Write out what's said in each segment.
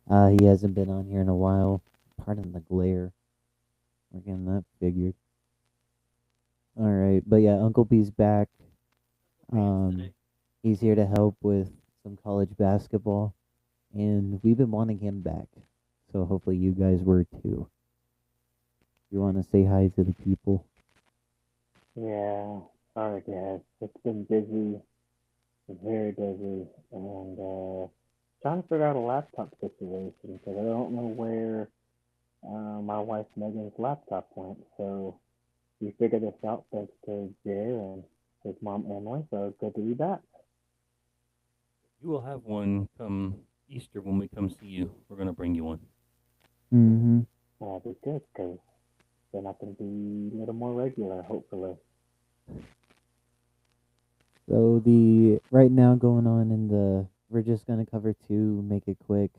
He hasn't been on here in a while. Pardon the glare. We're getting that figured. All right, but yeah, Uncle B's back. Um, he's here to help with some college basketball, and we've been wanting him back. So hopefully you guys were too. You want to say hi to the people? Yeah, sorry guys. It's been busy, very busy, and trying to figure out a laptop situation because I don't know where my wife Megan's laptop went. So we figured this out thanks to Jer and his mom Emily. So good to be back. You will have one come Easter when we come see you. We're gonna bring you one. Mm-hmm. That'd be good because then I can be a little more regular, hopefully. So the right now going on in the we're just gonna cover two, make it quick.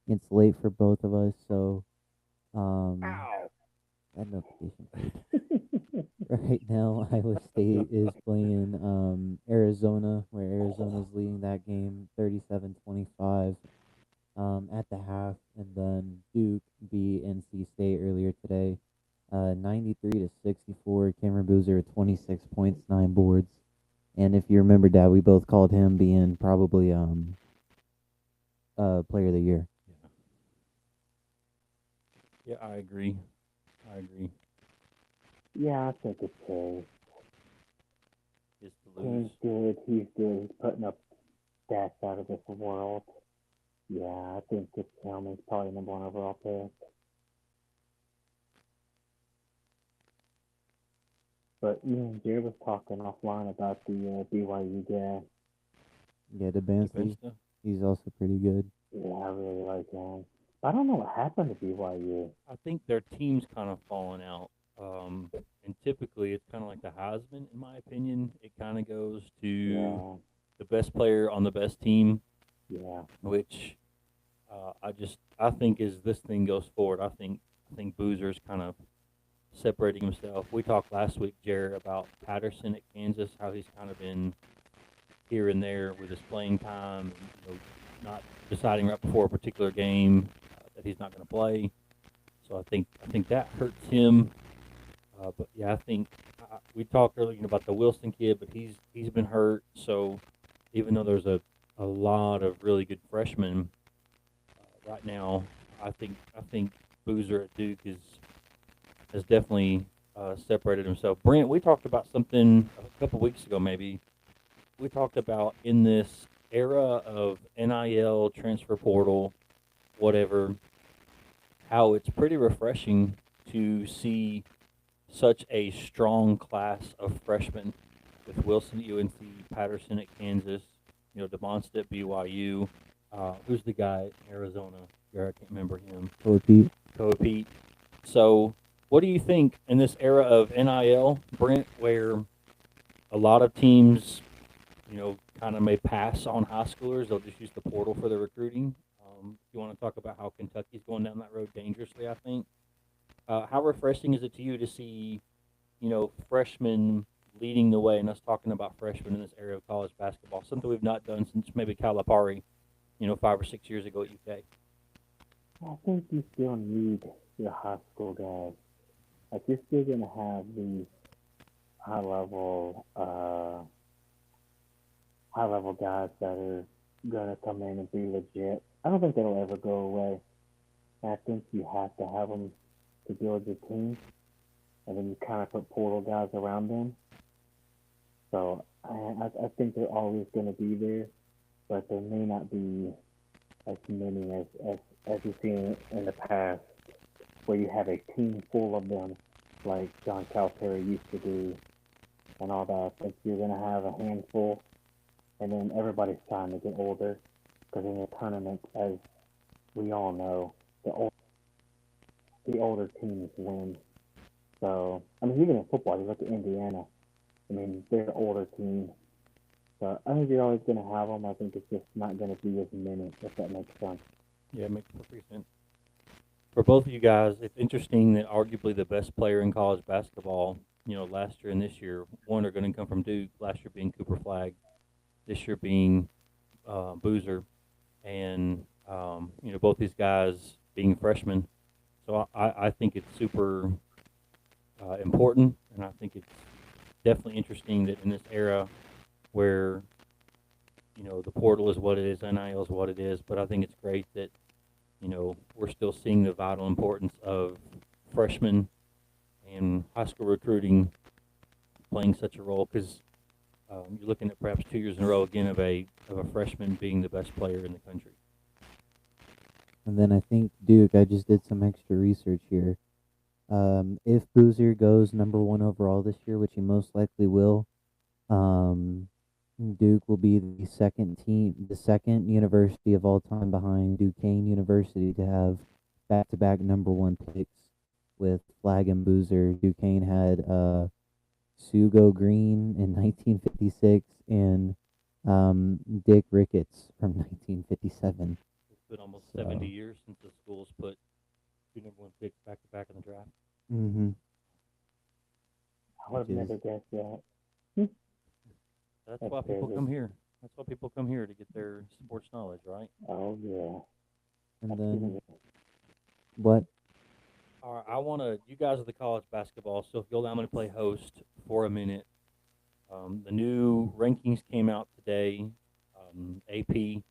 It's late for both of us, so Ow! that notification page. Right now, Iowa State is playing Arizona, where Arizona's leading that game 37-25 at the half, and then Duke beat NC State earlier today, 93 to 64. Cameron Boozer at 26 points, 9 boards. And if you remember, Dad, we both called him being probably player of the year. Yeah, yeah, I agree. I agree. Yeah, I think it's Is to lose. Kane's good. He's good. He's putting up stats out of this world. Yeah, I think it's him. He's probably number one overall pick. But me and Jay was talking offline about the BYU guy. Yeah, Debancy, Defense. he's also pretty good. Yeah, I really like him. I don't know what happened to BYU. I think their team's kind of fallen out. And typically, it's kind of like the Heisman, in my opinion. It kind of goes to Yeah, the best player on the best team, yeah. which I think as this thing goes forward, I think Boozer's kind of separating himself. We talked last week, Jared, about Patterson at Kansas, how he's kind of been here and there with his playing time, and not deciding right before a particular game that he's not going to play. So I think that hurts him. But yeah, I think we talked earlier about the Wilson kid, but he's been hurt. So even though there's a lot of really good freshmen right now, I think Boozer at Duke is has definitely separated himself. Brent, we talked about something a couple weeks ago, maybe. We talked about in this era of NIL, transfer portal, whatever, how it's pretty refreshing to see such a strong class of freshmen with Wilson at UNC, Patterson at Kansas, DeMonsta at BYU. Who's the guy in Arizona? I can't remember him. Kobe. Kobe Pete. So, what do you think in this era of NIL, Brent, where a lot of teams, kind of may pass on high schoolers? They'll just use the portal for the recruiting. You want to talk about how Kentucky's going down that road dangerously, I think. How refreshing is it to you to see, freshmen leading the way and us talking about freshmen in this area of college basketball? Something we've not done since maybe Calipari, 5 or 6 years ago at UK. I think you still need your high school guys. Like you're still gonna have these high level, high level guys that are gonna come in and be legit. I don't think that'll ever go away. And I think you have to have them to build your team, and then you kind of put portal guys around them. So I think they're always going to be there, but there may not be as many as you've seen in the past, where you have a team full of them, like John Calipari used to do, and all that. I think you're going to have a handful, and then everybody's trying to get older, because in the tournament, as we all know, the older teams win. So I mean, even in football, you look at Indiana. I mean, they're an older team. So I think you're always going to have them. I think it's just not going to be as many, if that makes sense. Yeah, it makes perfect sense. For both of you guys, it's interesting that arguably the best player in college basketball, last year and this year, one are going to come from Duke. Last year being Cooper Flag, this year being Boozer, and both these guys being freshmen. So I think it's super important, and I think it's definitely interesting that in this era where the portal is what it is, NIL is what it is, but I think it's great that we're still seeing the vital importance of freshmen and high school recruiting playing such a role because you're looking at perhaps 2 years in a row again of a freshman being the best player in the country. And then I think Duke, I just did some extra research here. If Boozer goes #1 overall this year, which he most likely will, um, Duke will be the second university of all time behind Duquesne University to have back-to-back #1 picks with Flag and Boozer. Duquesne had Sugo Green in 1956 and Dick Ricketts from 1957. It's been almost So, 70 years since the school's put two #1 picks back to back in the draft. mm-hmm. I would have Which never is guessed that. That's That's why people crazy. come here. That's why people come here to get their sports knowledge, right? Oh yeah. and I've then seen it. what? All right, you guys are the college basketball, so if you'll allow me to play host for a minute. The new rankings came out today, AP,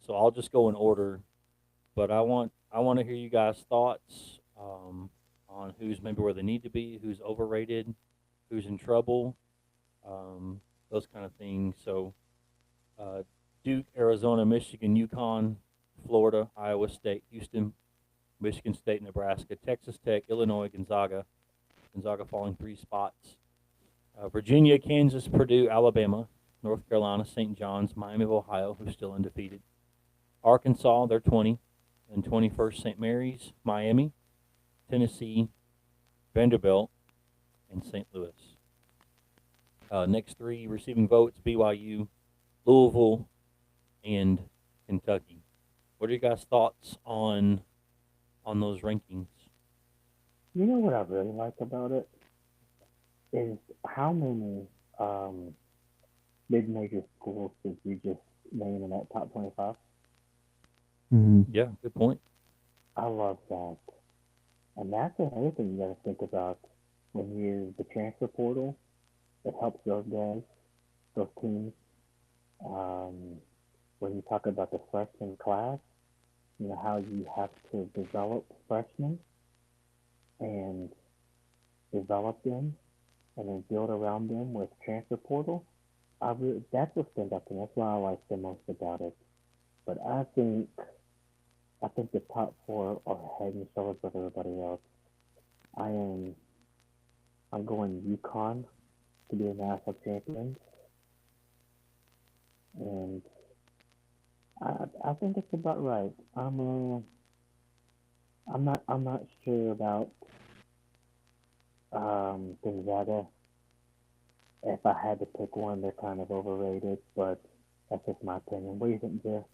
so I'll just go in order. But I want to hear you guys' thoughts on who's maybe where they need to be, who's overrated, who's in trouble, those kind of things. So uh, Duke, Arizona, Michigan, UConn, Florida, Iowa State, Houston, Michigan State, Nebraska, Texas Tech, Illinois, Gonzaga. Gonzaga falling 3 spots. Virginia, Kansas, Purdue, Alabama, North Carolina, St. John's, Miami of Ohio, who's still undefeated. Arkansas, they're 20. And 21st, St. Mary's, Miami, Tennessee, Vanderbilt, and St. Louis. Next 3 receiving votes, BYU, Louisville, and Kentucky. What are you guys' thoughts on those rankings? You know what I really like about it is how many mid-major schools did you just name in that top 25? Mm-hmm. Yeah, good point. I love that. And that's another thing you got to think about when you use the transfer portal. It helps those guys, those teams. When you talk about the freshman class, how you have to develop freshmen and develop them and then build around them with transfer portal. That's what stands out to me. That's why I like the most about it. But I think the top 4 are head and shoulders with everybody else. I'm going UConn to be a national champion, and I think it's about right. I'm not sure about Gonzaga. If I had to pick one, they're kind of overrated, but that's just my opinion. What do you think, Jeff?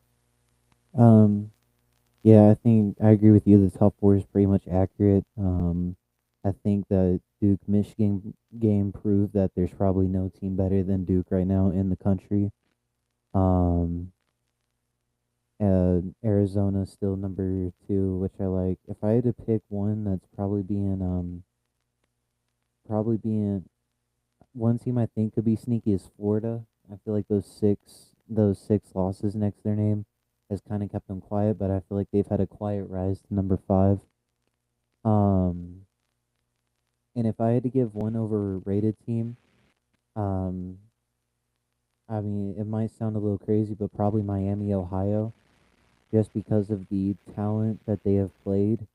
Yeah, I think I agree with you. The top 4 is pretty much accurate. I think the Duke Michigan game proved that there's probably no team better than Duke right now in the country. Um, Arizona's still #2, which I like. If I had to pick one, that's probably being one team I think could be sneaky is Florida. I feel like those six losses next to their name has kind of kept them quiet, but I feel like they've had a quiet rise to #5. Um, and if I had to give one overrated team, um, I mean, it might sound a little crazy, but probably Miami, Ohio, just because of the talent that they have played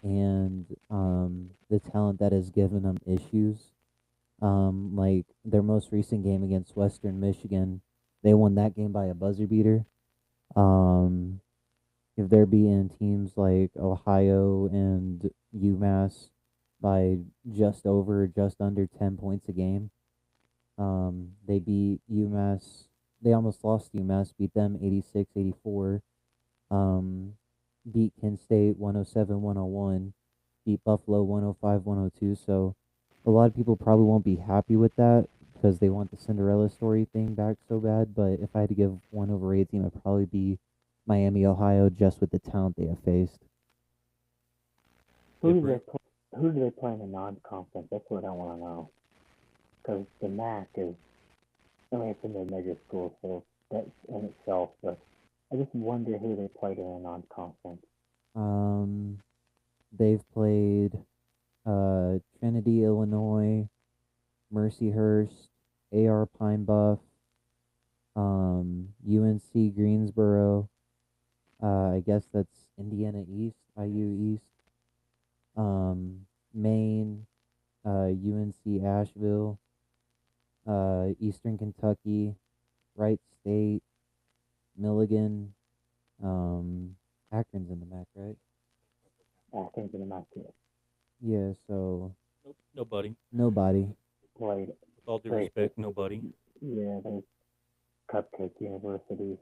and the talent that has given them issues. Like their most recent game against Western Michigan, they won that game by a buzzer beater. Um, if they're beating teams like Ohio and UMass by just under 10 points a game, they beat UMass. They almost lost to UMass, beat them 86-84. Um, beat Kent State 107-101. Beat Buffalo 105-102. So a lot of people probably won't be happy with that because they want the Cinderella story thing back so bad. But if I had to give one overrated team, it'd probably be Miami, Ohio, just with the talent they have faced. Who Yeah, do they Brent. play? Who do they play in the non-conference? That's what I want to know. Because the MAC is, I mean, it's in the major school, so that's in itself. But I just wonder who they played in the non-conference. Um, they've played Trinity, Illinois, Mercyhurst, AR Pine Bluff, UNC Greensboro. I guess that's Indiana East, IU East. Maine, UNC Asheville, Eastern Kentucky, Wright State, Milligan, Akron's in the MAC, right? I think in the MAC Yeah, so Nope, nobody. nobody. played. With all due Great. respect, nobody. Yeah, they Cupcake University.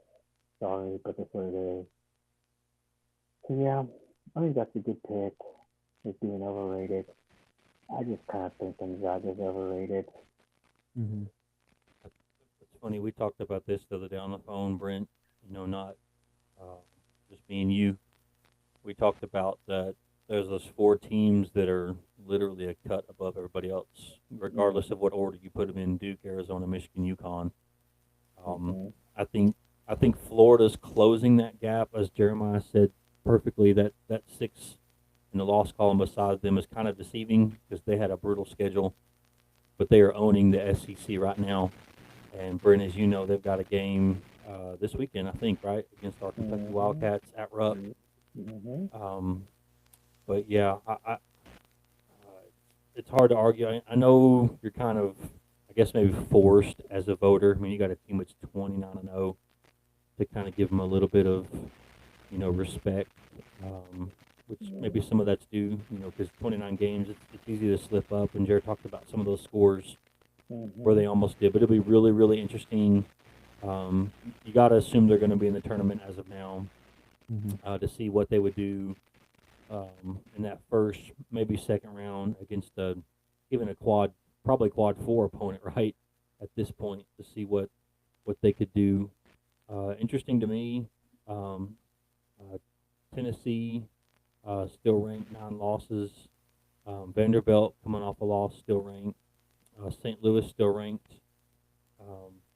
Sorry, but that's what it is. So yeah, I think that's a good pick. It's being overrated. I just kind of think Gonzaga's overrated. Mm-hmm. It's funny. We talked about this the other day on the phone, Brent. Not uh, just me and you. We talked about that there's those four teams that are literally a cut above everybody else, regardless of what order you put them in: Duke, Arizona, Michigan, UConn. Um, Mm-hmm. I think I think Florida's closing that gap, as Jeremiah said perfectly. That six in the loss column beside them is kind of deceiving because they had a brutal schedule, but they are owning the SEC right now. And Brent, as you know, they've got a game this weekend, I think, right, against our Kentucky Mm-hmm. Wildcats at Rupp. Mm-hmm. Um, but yeah, it's hard to argue. I know you're kind of, I guess, maybe forced as a voter. I mean, you got a team that's 29-0 to kind of give them a little bit of, respect, which maybe some of that's due, because 29 games, it's easy to slip up. And Jared talked about some of those scores where Mm-hmm. they almost did, but it'll be really, really interesting. You got to assume they're going to be in the tournament as of now Mm-hmm. to see what they would do in that first, maybe second round against even a probably quad four opponent, right? At this point, to see what they could do. Interesting to me. Um, uh, Tennessee still ranked 9 losses. Vanderbilt coming off a loss, still ranked. St. Louis still ranked.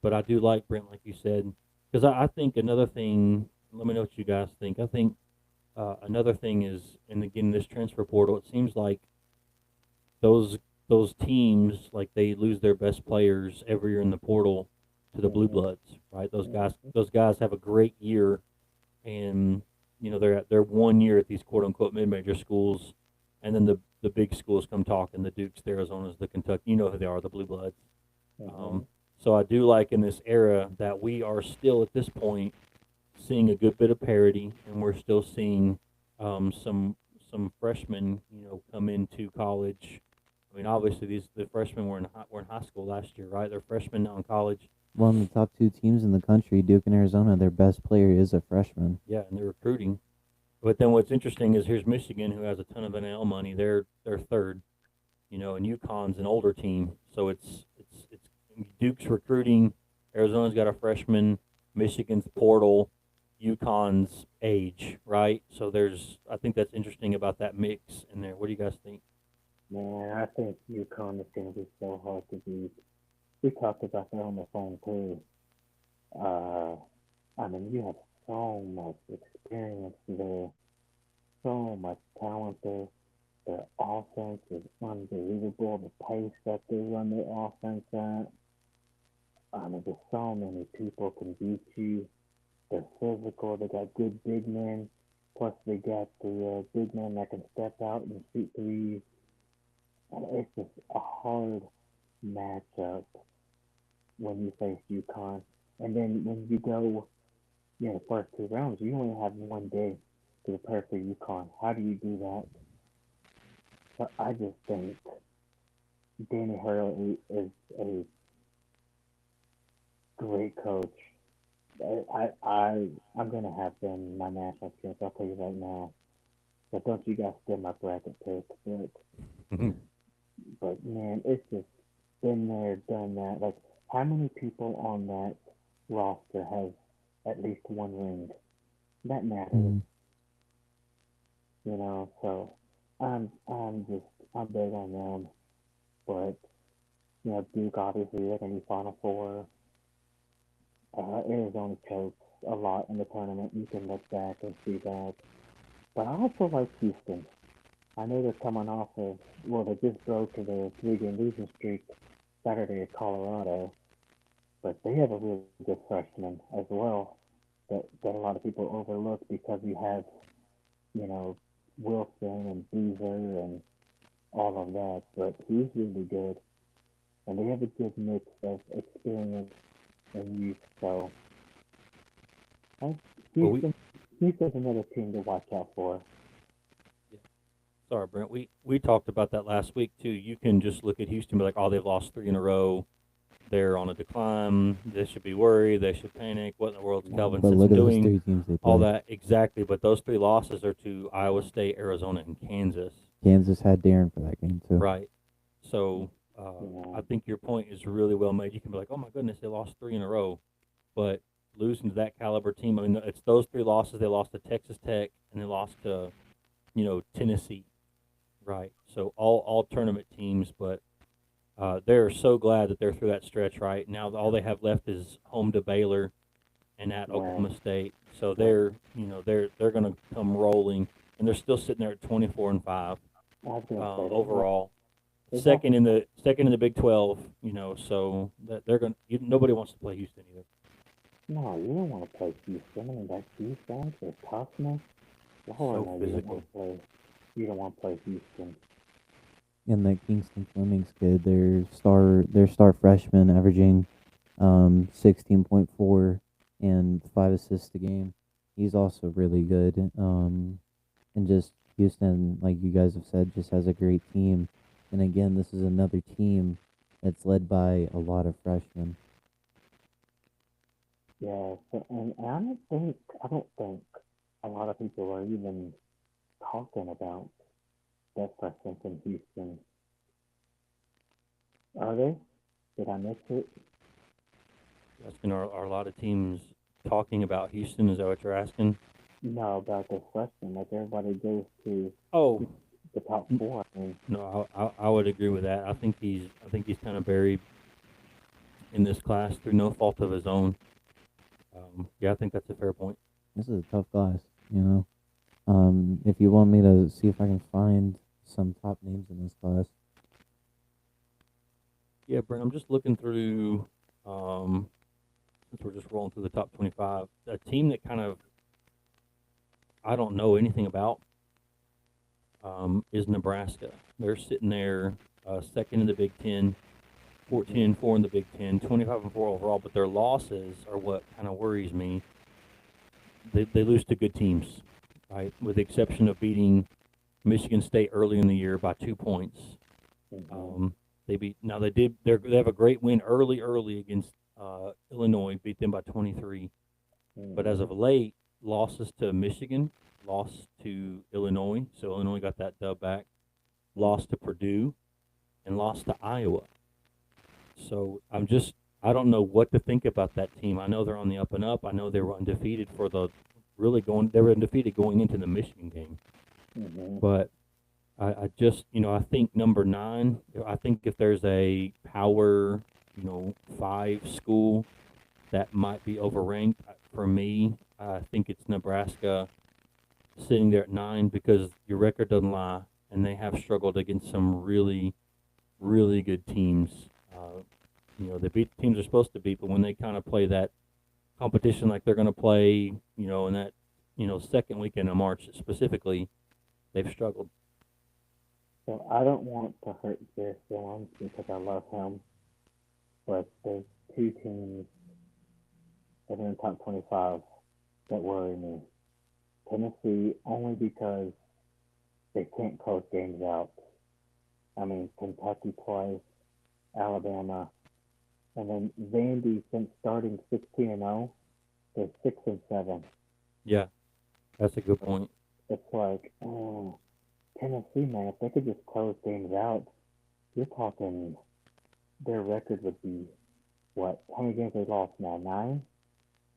But I do like Brent, like you said, because I think another thing. Let me know what you guys think. I think another thing is, and again, this transfer portal. It seems like those those teams, like, they lose their best players every year in the portal to the blue Mm-hmm. bloods, right? Those guys have a great year, and they're 1 year at these quote unquote mid major schools, and then the big schools come talking, the Dukes, the Arizonas, the Kentucky. You know who they are, the blue bloods. Mm-hmm. So I do like in this era that we are still at this point seeing a good bit of parity, and we're still seeing some freshmen, come into college. I mean, obviously the freshmen were in high school last year, right? They're freshmen now in college. One of the top two teams in the country, Duke and Arizona, their best player is a freshman. Yeah, and they're recruiting. But then what's interesting is here's Michigan, who has a ton of NIL money. They're third, and UConn's an older team, so it's Duke's recruiting. Arizona's got a freshman. Michigan's portal. UConn's age, right? So I think that's interesting about that mix in there. What do you guys think? Man, I think UConn is going to be so hard to beat. We talked about that on the phone too. Uh, I mean, you have so much experience there, so much talent there. Their offense is unbelievable. The pace that they run their offense at. I mean, just so many people can beat you. They're physical. They got good big men. Plus, they got the big men that can step out and shoot threes. And it's just a hard matchup when you face UConn. And then when you go, first two rounds, you only have one day to prepare for UConn. How do you do that? So I just think Danny Hurley is a great coach. I'm gonna have them my national champs. I'll tell you right now. But don't you guys steal my bracket pick? But man, it's just been there, done that. Like, how many people on that roster have at least one ring? That matters, Mm. So I'm big on them, but Duke obviously they're gonna be Final Four. Arizona chokes a lot in the tournament. You can look back and see that. But I also like Houston. I know they're coming off of they just broke their 3-game losing streak Saturday at Colorado, but they have a really good freshman as well that a lot of people overlook because you have you know Wilson and Boozer and all of that, but he's really good, and they have a good mix of experience and youth. So I, Well, we Houston, Houston's another team to watch out for. yeah, sorry, Brent. We talked about that last week too. You can just look at Houston and be like, oh, they've lost three in a row. They're on a decline. They should be worried. They should panic. What in the world is Kelvin But look Simpson at those doing? 3 teams they All play. that exactly. But those three losses are to Iowa State, Arizona, and Kansas. Kansas had Darren for that game too. Right. So Yeah, I think your point is really well made. You can be like, oh my goodness, they lost three in a row, but losing to that caliber team. I mean, it's those three losses. They lost to Texas Tech and they lost to Tennessee. Right. So all tournament teams, but they're so glad that they're through that stretch. Right now, all they have left is home to Baylor and at right. Oklahoma State. So they're going to come rolling, and they're still sitting there at 24-5 I was gonna say overall. they've got Second in the Big 12. So that they're going. Nobody wants to play Houston either. no, you don't want to play Houston. I mean that defense, their toughness. Lord, So no, physical. You don't want to play Houston. And that Kingston Fleming's kid, their star freshman, averaging 16.4 and 5 assists a game. He's also really good. And just Houston, like you guys have said, just has a great team. And again, this is another team that's led by a lot of freshmen. Yeah, so, and I don't think a lot of people are even talking about that freshman from Houston. Are they? Did I miss it? Asking are a lot of teams talking about Houston? Is that what you're asking? No, about the freshman. Like everybody goes to Oh the top four. I mean, no, I would agree with that. I think he's kind of buried in this class through no fault of his own. Yeah, I think that's a fair point. This is a tough class. If you want me to see if I can find some top names in this class. Yeah, Brent, I'm just looking through. Since we're just rolling through the top 25, a team that kind of I don't know anything about is Nebraska. They're sitting there second in the Big Ten, 14-4 in the Big Ten, 25-4 overall. But their losses are what kind of worries me. They lose to good teams, right? With the exception of beating Michigan State early in the year by 2 points. They beat now they have a great win early against Illinois, beat them by 23. But as of late, losses to Michigan, lost to Illinois, so Illinois got that dub back, lost to Purdue, and lost to Iowa. So I don't know what to think about that team. I know they're on the up and up. I know they were undefeated they were undefeated going into the Michigan game. But I just, I think number 9, I think if there's a power, 5 school that might be overranked, for me, I think it's Nebraska sitting there at 9 because your record doesn't lie, and they have struggled against some really, really good teams. They beat the teams they're supposed to beat, but when they kind of play that competition like they're going to play, in that, second weekend of March specifically, they've struggled. So I don't want to hurt their feelings because I love him, but there's 2 teams that are in the top 25 that worry me. Tennessee only because they can't close games out. I mean, Kentucky twice, Alabama, and then Vandy since starting 16-0, they're 6-7. Yeah, that's a good point. It's like, oh, Tennessee, man, if they could just close games out, you're talking their record would be what? How many games they lost now? 9?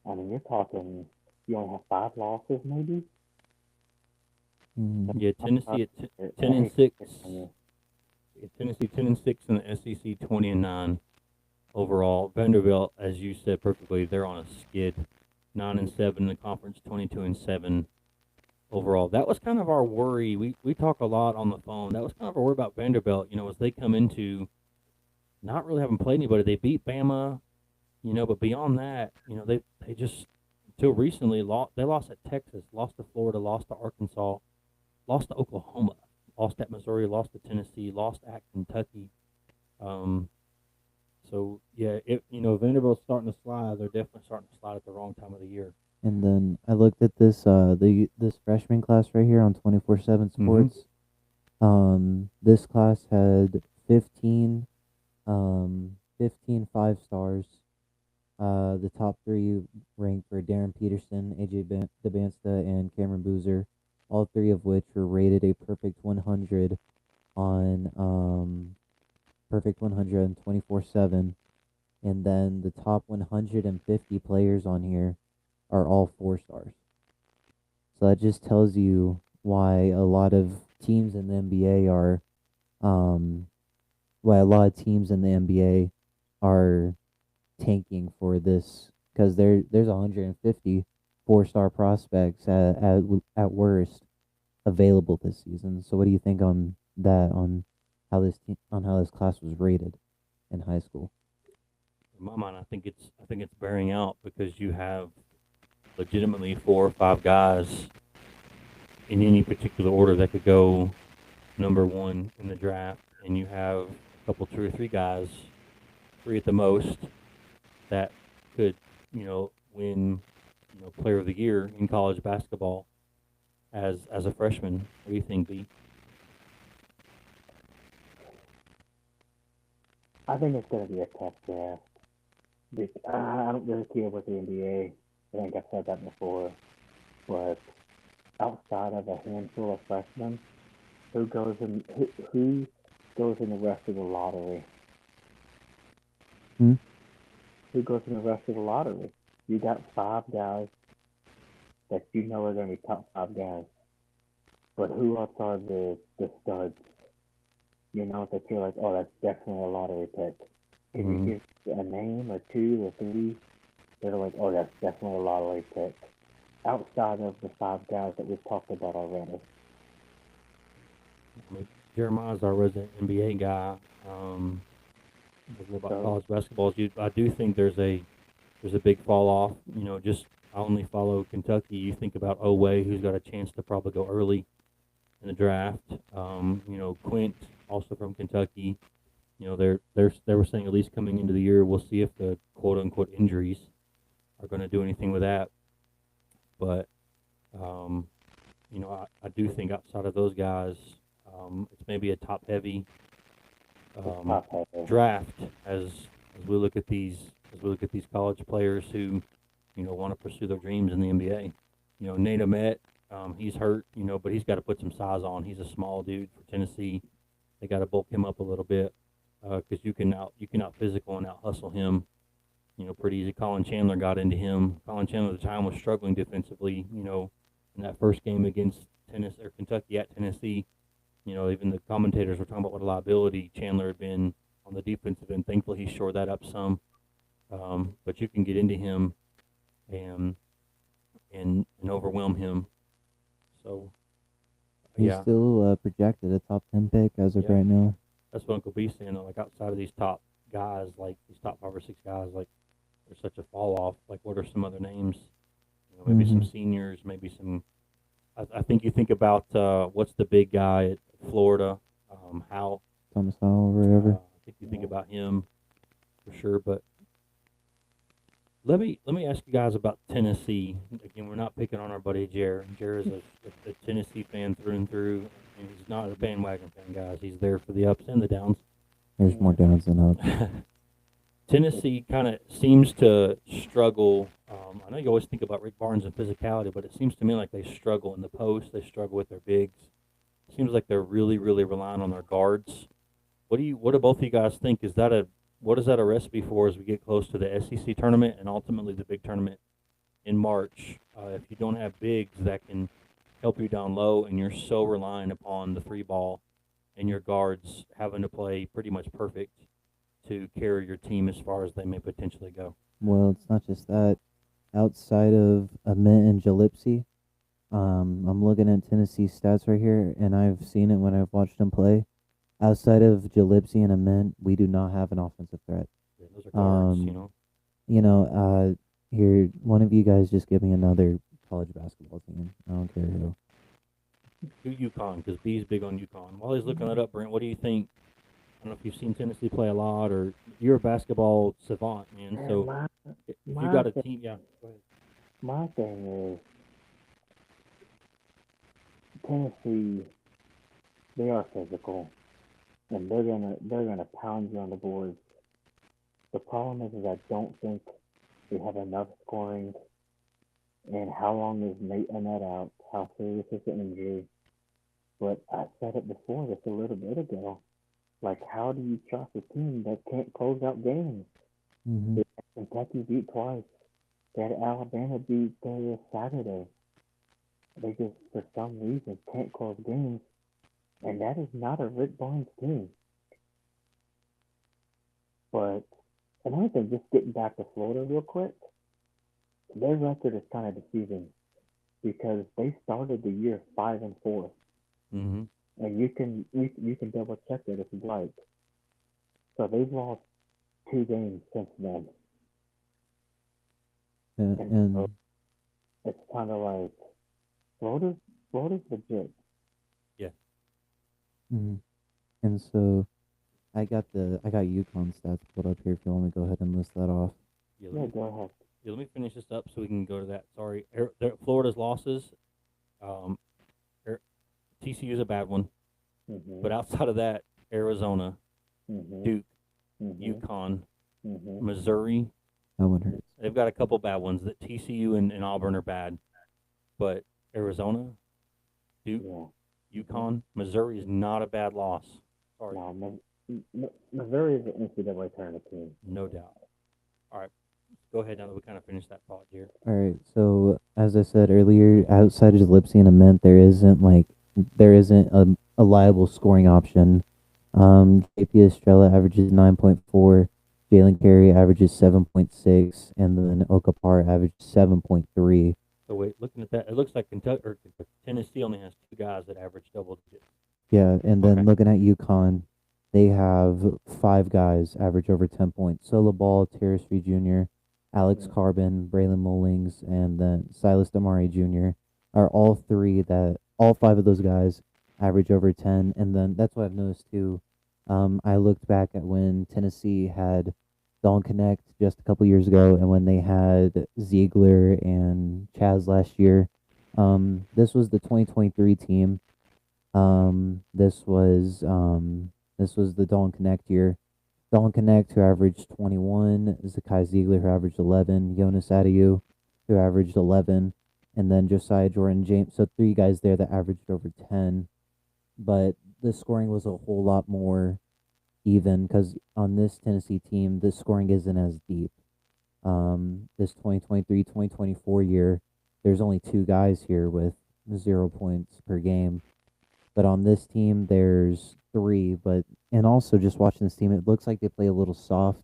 I mean, you're talking you only have 5 losses, maybe. Mhm. Yeah, Tennessee at I 10 and hate 6. on you. Tennessee 10 and 6 in the SEC, 20 and 9 overall. Vanderbilt, as you said perfectly, they're on a skid. 9 and 7 in the conference, 22 and 7 overall. That was kind of our worry. We talk a lot on the phone. That was kind of our worry about Vanderbilt. As they come into not really having played anybody. They beat Bama, but beyond that, they just until recently lost. They lost at Texas, lost to Florida, lost to Arkansas, lost to Oklahoma, lost at Missouri, lost to Tennessee, lost at Kentucky. Um, so yeah, Vanderbilt's starting to slide. They're definitely starting to slide at the wrong time of the year. And then I looked at this freshman class right here on 24/7 Sports. This class had 15 15 5 stars. The top three ranked were Darren Peterson, AJ DeBansta, and Cameron Boozer, all three of which were rated a perfect 100 on perfect 100 and 24/7. And then the top 150 players on here are all 4 stars. So that just tells you why a lot of teams in the NBA are um why a lot of teams in the NBA are tanking for this because there's 150 4-star prospects at worst available this season. So what do you think on that on how this class was rated in high school? In my mind, I think it's bearing out because you have legitimately 4 or 5 guys in any particular order that could go number one in the draft, and you have a couple, 2 or 3 guys, 3 at the most, that could, win, Player of the Year in college basketball as a freshman. What do you think, B? I think it's going to be a tough draft. I don't really care about the NBA. I think I've said that before. But outside of a handful of freshmen, who goes in the rest of the lottery? Hmm? Who goes in the rest of the lottery? You got 5 guys that you know are going to be top 5 guys. But who else are the studs? That you're like, oh, that's definitely a lottery pick. Can Mhm. you give a name or 2 or 3 that are like, oh, that's definitely a lottery pick? Outside of the 5 guys that we've talked about already. I mean, Jeremiah's our resident NBA guy. Knows more about So college basketball. I do think there's a big fall off. Just I only follow Kentucky. You think about Oway, who's got a chance to probably go early in the draft. Quint, also from Kentucky. They were saying at least coming into the year, we'll see if the quote unquote injuries are going to do anything with that. But um, I do think outside of those guys, it's maybe a top heavy it's top heavy. draft as we look at these college players who want to pursue their dreams in the NBA. Nate Ahmet, he's hurt, but he's got to put some size on. He's a small dude for Tennessee. They got to bulk him up a little bit because you can out physical and out hustle him. Pretty easy. Colin Chandler got into him. Colin Chandler at the time was struggling defensively. In that first game against Tennessee or Kentucky at Tennessee, even the commentators were talking about what a liability Chandler had been on the defensive end. Thankfully, he shored that up some. But you can get into him and and overwhelm him. So He's yeah, still projected a top 10 pick as of Yeah. right now. that's what Uncle B's saying. Like outside of these top guys, like these top 5 or 6 guys, like there's such a fall off. Like what are some other names? Maybe some Mhm. seniors, maybe some. I think you think about what's the big guy at Florida, Hal. Thomas Howell or whatever. I think you think about him for sure. But let me ask you guys about Tennessee. Again, we're not picking on our buddy Jer. Jer is a Tennessee fan through and through. And he's not a bandwagon fan, guys. He's there for the ups and the downs. There's more downs than ups. Tennessee kind of seems to struggle. I know you always think about Rick Barnes and physicality, but it seems to me like they struggle in the post. They struggle with their bigs. Seems like they're really, really relying on their guards. What do both of you guys think? What is that a recipe for as we get close to the SEC tournament and ultimately the big tournament in March, if you don't have bigs that can help you down low, and you're so reliant upon the three ball and your guards having to play pretty much perfect to carry your team as far as they may potentially go. Well, it's not just that. Outside of Amit and Jalipsy, I'm looking at Tennessee's stats right here, and I've seen it when I've watched them play. Outside of Jalipsy and Amit, we do not have an offensive threat. Yeah, those are guards, Um, Here, one of you guys just give me another college basketball team. I don't care who. Do UConn, because B's big on UConn. While he's looking that up, Brent, what do you think? I don't know if you've seen Tennessee play a lot, or you're a basketball savant, man. Man, So if you got a team, yeah, go ahead. my thing is Tennessee. They are physical, and they're gonna pound you on the boards. The problem is I don't think they have enough scoring. And how long is Nate Annette out? How serious is the injury? But I said it before, just a little bit ago. Like, how do you trust a team that can't close out games? Mm-hmm. They had Kentucky beat twice. They had Alabama beat there Saturday. They just, for some reason, can't close games. And that is not a Rick Barnes team. But another thing, just getting back to Florida real quick, their record is kind of deceiving because they started the year 5-4, Mm-hmm. and you can double check it if you'd like. So they've lost 2 games since then, Yeah, and so and it's kind of like Florida's Florida's legit. Yeah, mhm. And so I got UConn stats pulled up here if you want me to go ahead and list that off. yeah. Yeah, go ahead. Let me finish this up so we can go to that. Sorry, Florida's losses. Um, TCU's a bad one, but Mhm. outside of that, Arizona, Mhm. Duke, Mhm. UConn, Mhm. Missouri. That one hurts. They've got a couple bad ones. That TCU and Auburn are bad, but Arizona, Duke, Yeah. Mhm. UConn, Missouri is not a bad loss. Sorry, No, Missouri is an NCAA tournament team. no doubt. All right, go ahead now that we kind of finished that thought here. All right. So as I said earlier, outside of Lipsy and Ament, there isn't a liable scoring option. JP Estrella averages 9.4, Jalen Carey averages 7.6, and then Okapar averages 7.3. So wait, looking at that, it looks like Kentucky or Tennessee only has two guys that average double digits. Yeah, and then Okay. looking at UConn, they have five guys average over 10 points. Solo Ball, Terrace Reed Jr., Alex Yeah. Carbon, Braylon Mullings, and then Silas Damari Jr. are all five of those guys average over 10. And then that's what I've noticed too. I looked back at when Tennessee had Don Connect just a couple years ago and when they had Ziegler and Chaz last year. This was the 2023 team. This was the Dawn Connect year. Dawn Connect, who averaged 21, Zakai Ziegler, who averaged 11, Jonas Adiu, who averaged 11, and then Josiah Jordan James. So three guys there that averaged over 10. But the scoring was a whole lot more even because on this Tennessee team, the scoring isn't as deep. This 2023-2024 year, there's only two guys here with 0 points per game, but on this team, there's three. And also just watching this team, it looks like they play a little soft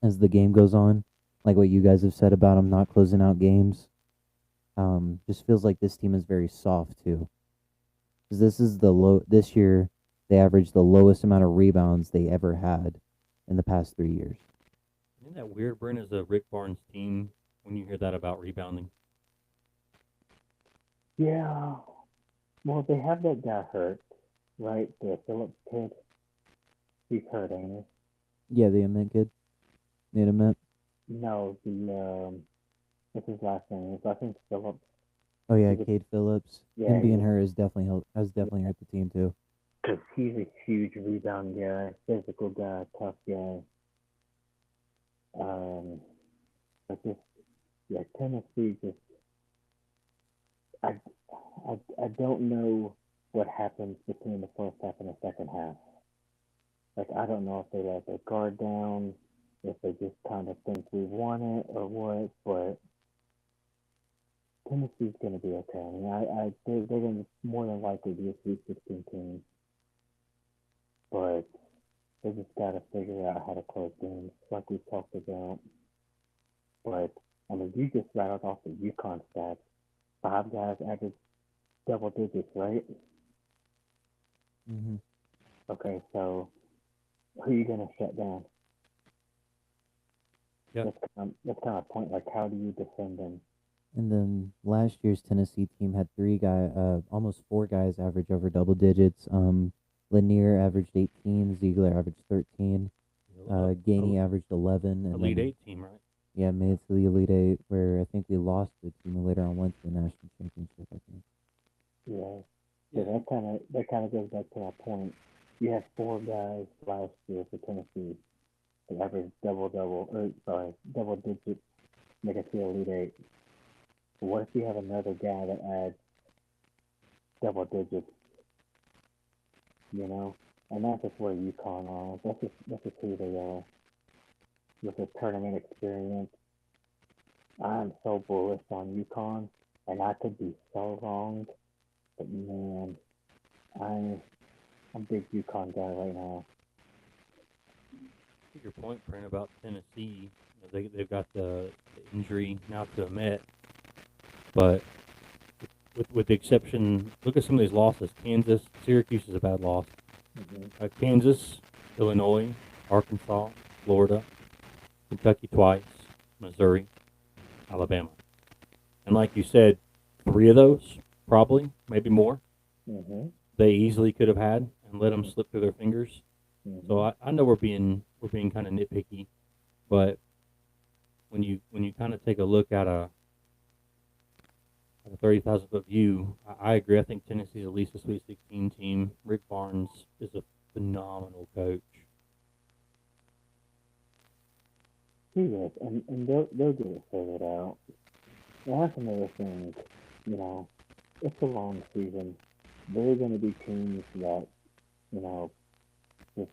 as the game goes on. Like what you guys have said about them not closing out games. Just feels like this team is very soft too. Because this year, they averaged the lowest amount of rebounds they ever had in the past 3 years. Isn't that weird, Brent, as a Rick Barnes team when you hear that about rebounding? Yeah. Well, they have that guy hurt, right? The Phillips kid. He's hurt, ain't Yeah, the Mint kid. Nate Ament. he? No, what's his last name? His last name's Phillips. Oh yeah, He's a, Cade Phillips. Him yeah, being hurt has definitely hurt the team too. because he's a huge rebound guy, physical guy, tough guy. Um, but just yeah, Tennessee just I I don't know what happens between the first half and the second half. Like I don't know if they let their guard down, if they just kind of think we won it or what. But Tennessee's going to be okay. I mean, they're going to more than likely be a Sweet 16 team, but they just got to figure out how to close games, like we talked about. But I mean, you just rattled off the UConn stats. 5 guys average double digits, right? Hmm. Okay, so who are you going to shut down? Yep. That's kind of a point. Like, how do you defend them? And then last year's Tennessee team had almost 4 guys average over double digits. Lanier averaged 18, Ziegler averaged 13, Gainey averaged 11, and Elite then Eight team, right? yeah, made it to the Elite Eight, where I think we lost the team and later on went to the national championship. I think. Yeah. Yeah. So that kind of goes back to my point. You had 4 guys last year for Tennessee that averaged double digits, make it to the Elite Eight. But what if you have another guy that adds double digits? You know, and that's just where UConn are. That's just who they are with the tournament experience. I'm so bullish on UConn, and I could be so wrong, but man, I'm a big UConn guy right now. To your point, Brent, about Tennessee, they've got the injury now to Ahmet, but with the exception, look at some of these losses. Kansas, Syracuse is a bad loss. Kansas, Illinois, Arkansas, Florida, Kentucky twice, Missouri, Alabama. And like you said, 3 of those, probably, maybe more, Mm-hmm. they easily could have had and let them slip through their fingers. Mm-hmm. So I know we're being kind of nitpicky, but when you kind of take a look at a 30,000-foot view, I agree. I think Tennessee's at least a Sweet 16 team. Rick Barnes is a phenomenal coach. He is, and they'll get it figured out. And that's another thing, you know, it's a long season. There are going to be teams that, you know, just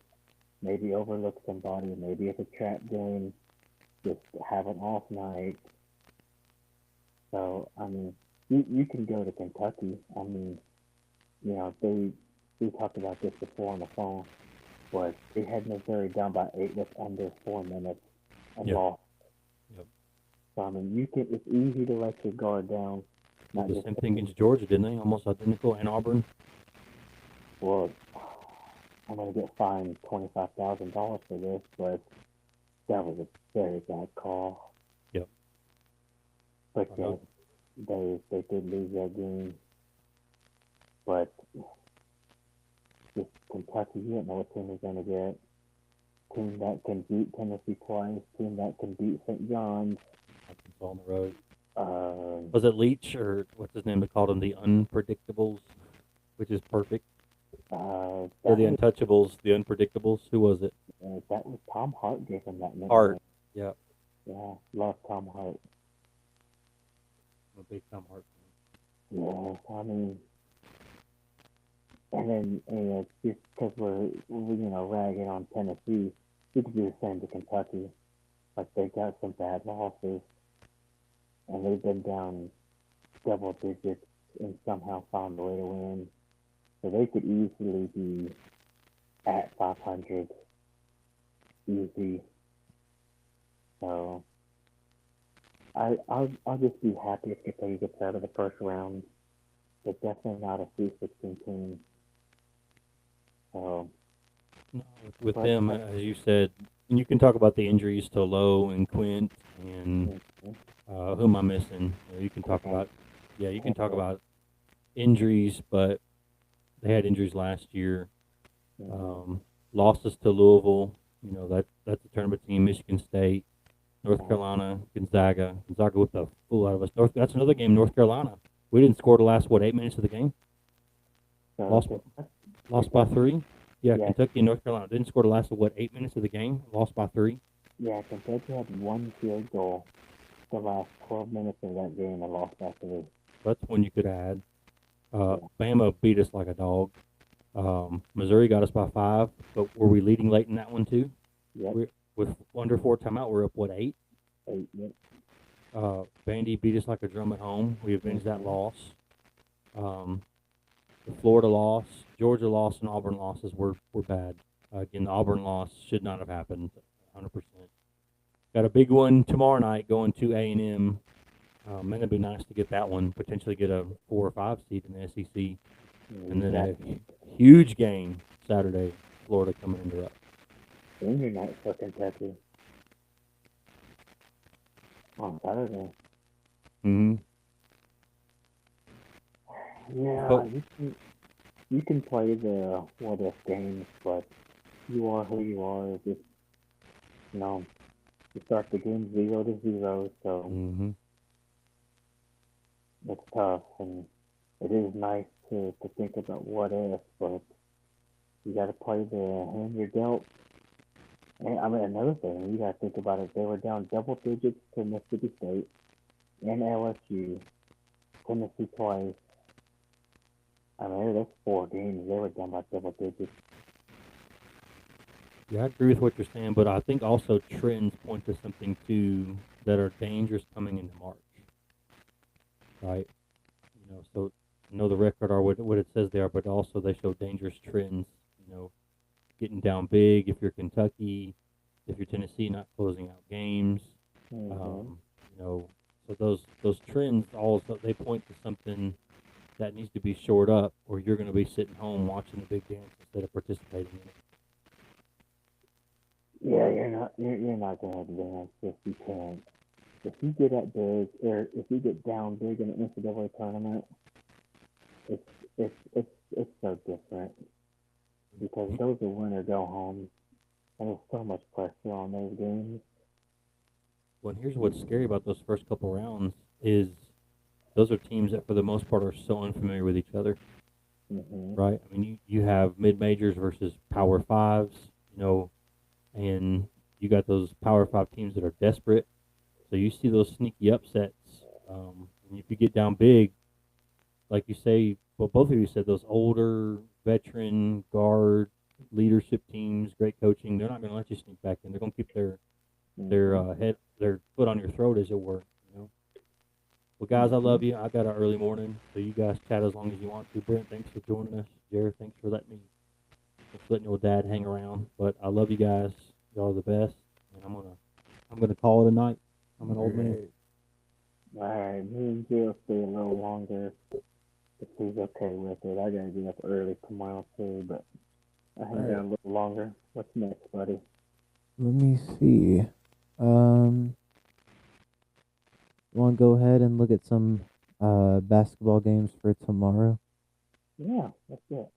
maybe overlook somebody. Maybe it's a trap game, just have an off night. So, I mean, you can go to Kentucky. I mean, you know, we talked about this before on the phone, but they had Missouri down by 8 with under 4 minutes and Yep. lost. Yep. So, I mean, it's easy to let your guard down. Not The just same thing against Georgia, didn't they? Almost identical. And Auburn. well, I'm gonna get fined $25,000 for this, but that was a very bad call. Yep. But I yeah, know. they did lose that game. But just Kentucky, you don't know what team is gonna get. Team that can beat Tennessee twice. Team that can beat St. John's. Arkansas on the road. Um, Was it Leach or what's his name? They called them the Unpredictables, which is perfect. Or that the was, Untouchables, the Unpredictables. Who was it? that was Tom Hart gave him that nickname. Hart. Yeah, Yeah, love Tom Hart. I'm a big Tom Hart fan. Yeah, I mean, and then just because we're ragging on Tennessee, we could do the same to Kentucky. Like they got some bad losses, and they've been down double digits and somehow found a way to win. So they could easily be at 500, easy. So I'll just be happy if Kentucky gets out of the first round. They're definitely not a Sweet 16 team. So No, with But- them, as you said, and you can talk about the injuries to Lowe and Quint and who am I missing? You can talk about, you can talk about injuries, but they had injuries last year. Losses to Louisville, that's a tournament team. Michigan State, North Carolina, Gonzaga. Gonzaga whipped the fool out of us. That's another game. North Carolina. We didn't score the last 8 minutes of the game. so Lost by 3. Yeah, Yeah. Kentucky and North Carolina didn't score the last 8 minutes of the game. Lost by 3. yeah, Kentucky had one field goal the last 12 minutes of that game and lost by 3. That's one you could add. Bama beat us like a dog. Missouri got us by 5, but were we leading late in that one too? Yep, With under 4 timeout, we're up 8? 8. Yep. Vandy beat us like a drum at home. We avenged that loss. Um, the Florida loss, Georgia loss, and Auburn losses were bad. Again, the Auburn loss should not have happened. 100%. Got a big one tomorrow night going to A&M. Man, it'd be nice to get that one. Potentially get a 4 or 5 seed in the SEC, and then a huge game Saturday. Florida coming into us. Senior night for Kentucky on Saturday. Mm-hmm. Yeah, But you can play the what if games, but you are who you are. Just you know, you start the game 0-0, so mm-hmm. it's tough, and it is nice to think about what if, but you got to play the hand you're dealt. And I mean, another thing, you got to think about it. They were down double digits to Mississippi State and LSU, Tennessee twice. I mean, that's 4 games. They were down by double digits. Yeah, I agree with what you're saying, but I think also trends point to something too that are dangerous coming into March, right? So I know the record are what it says they are, but also they show dangerous trends. Getting down big. If you're Kentucky, if you're Tennessee, not closing out games. Mm-hmm. So those trends also they point to something that needs to be shored up, or you're going to be sitting home watching the big dance instead of participating in it. Yeah, you're not gonna advance if you can't. If you get up big, or if you get down big in the NCAA tournament, it's it's so different because those are win or go home, and there's so much pressure on those games. Well, and here's what's scary about those first couple rounds is those are teams that, for the most part, are so unfamiliar with each other, Mm-hmm. right? I mean, you have mid majors versus Power Fives, and you got those Power Five teams that are desperate. So you see those sneaky upsets. And if you get down big, like you say, well, both of you said those older veteran guard leadership teams, great coaching. They're not going to let you sneak back in. They're going to keep their Mm-hmm. their foot on your throat, as it were. Well, guys, I Mm-hmm. love you. I got an early morning, so you guys chat as long as you want to. Brent, thanks for joining us. Jared, thanks for letting your dad hang around. But I love you guys. Y'all are the best, and I'm gonna call it a night. I'm an old man. All right, me and Jill stay a little longer if he's okay with it. I gotta get up early tomorrow too, but I hang Alright, out a little longer. What's next, buddy? let me see. Um, Want to go ahead and look at some basketball games for tomorrow? Yeah, that's it.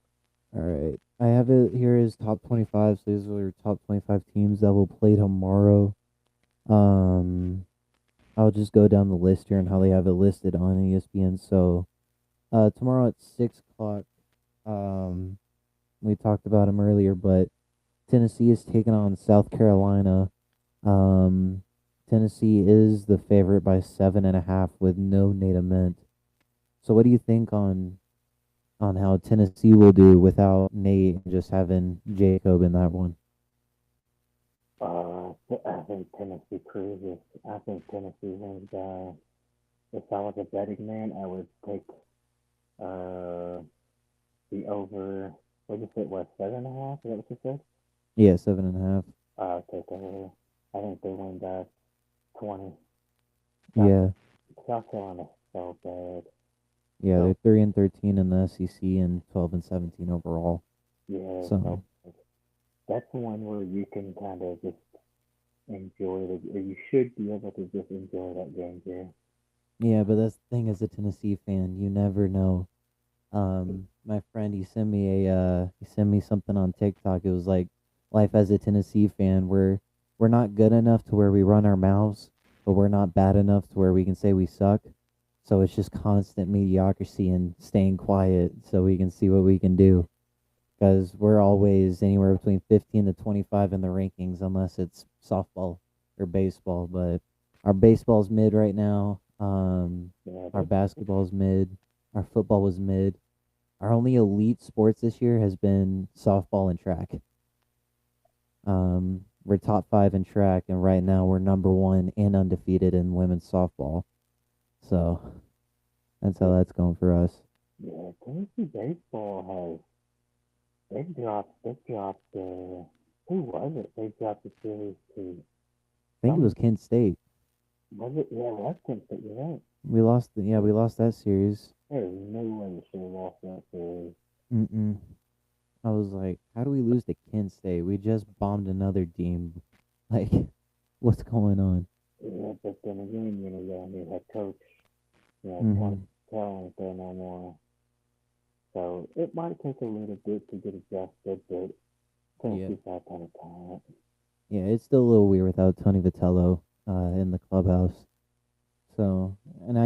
All right. I have it here as top 25. So these are your top 25 teams that will play tomorrow. Um, I'll just go down the list here and how they have it listed on ESPN. So, tomorrow at 6 o'clock. Um, we talked about them earlier, but Tennessee is taking on South Carolina. Um, Tennessee is the favorite by 7.5 with no Nate Ament. So, what do you think on how Tennessee will do without Nate and just having Jacob in that one? I think Tennessee cruises. I think Tennessee wins by. If I was a betting man, I would take uh the over. What did you say? What 7.5? Is that what you said? Yeah, 7.5. Take over. I think they win by 20. South, Yeah, South Carolina's so bad. yeah, they're So 3-13 in the SEC and 12-17 overall. yeah, so So that's the one where you can kind of just enjoy the. Or you should be able to just enjoy that game here. yeah, but that's the thing as a Tennessee fan, you never know. My friend he sent me something on TikTok. It was like life as a Tennessee fan. We're not good enough to where we run our mouths, but we're not bad enough to where we can say we suck. So it's just constant mediocrity and staying quiet so we can see what we can do. Because we're always anywhere between 15 to 25 in the rankings, unless it's softball or baseball. But our baseball's mid right now. Yeah, Our basketball's mid. Our football was mid. Our only elite sports this year has been softball and track. we're top 5 in track, and right now we're number 1 and undefeated in women's softball. So that's how that's going for us. Yeah, Tennessee baseball they've dropped who was it? They dropped the series to I think it was some Kent State. was it? Yeah, that's Tennessee. You're right. We lost that series. There's no way we should have lost that series. Mm-mm. I was like, how do we lose to Kent State? We just bombed another team. Like, what's going on? Yeah, but then again, you got a new head coach. Mm-hmm. Tony Patel ain't there no more. So it might take a little bit to get adjusted, but Yeah. Tennessee's got ton of talent. Yeah, it's still a little weird without Tony Vitello in the clubhouse. So, and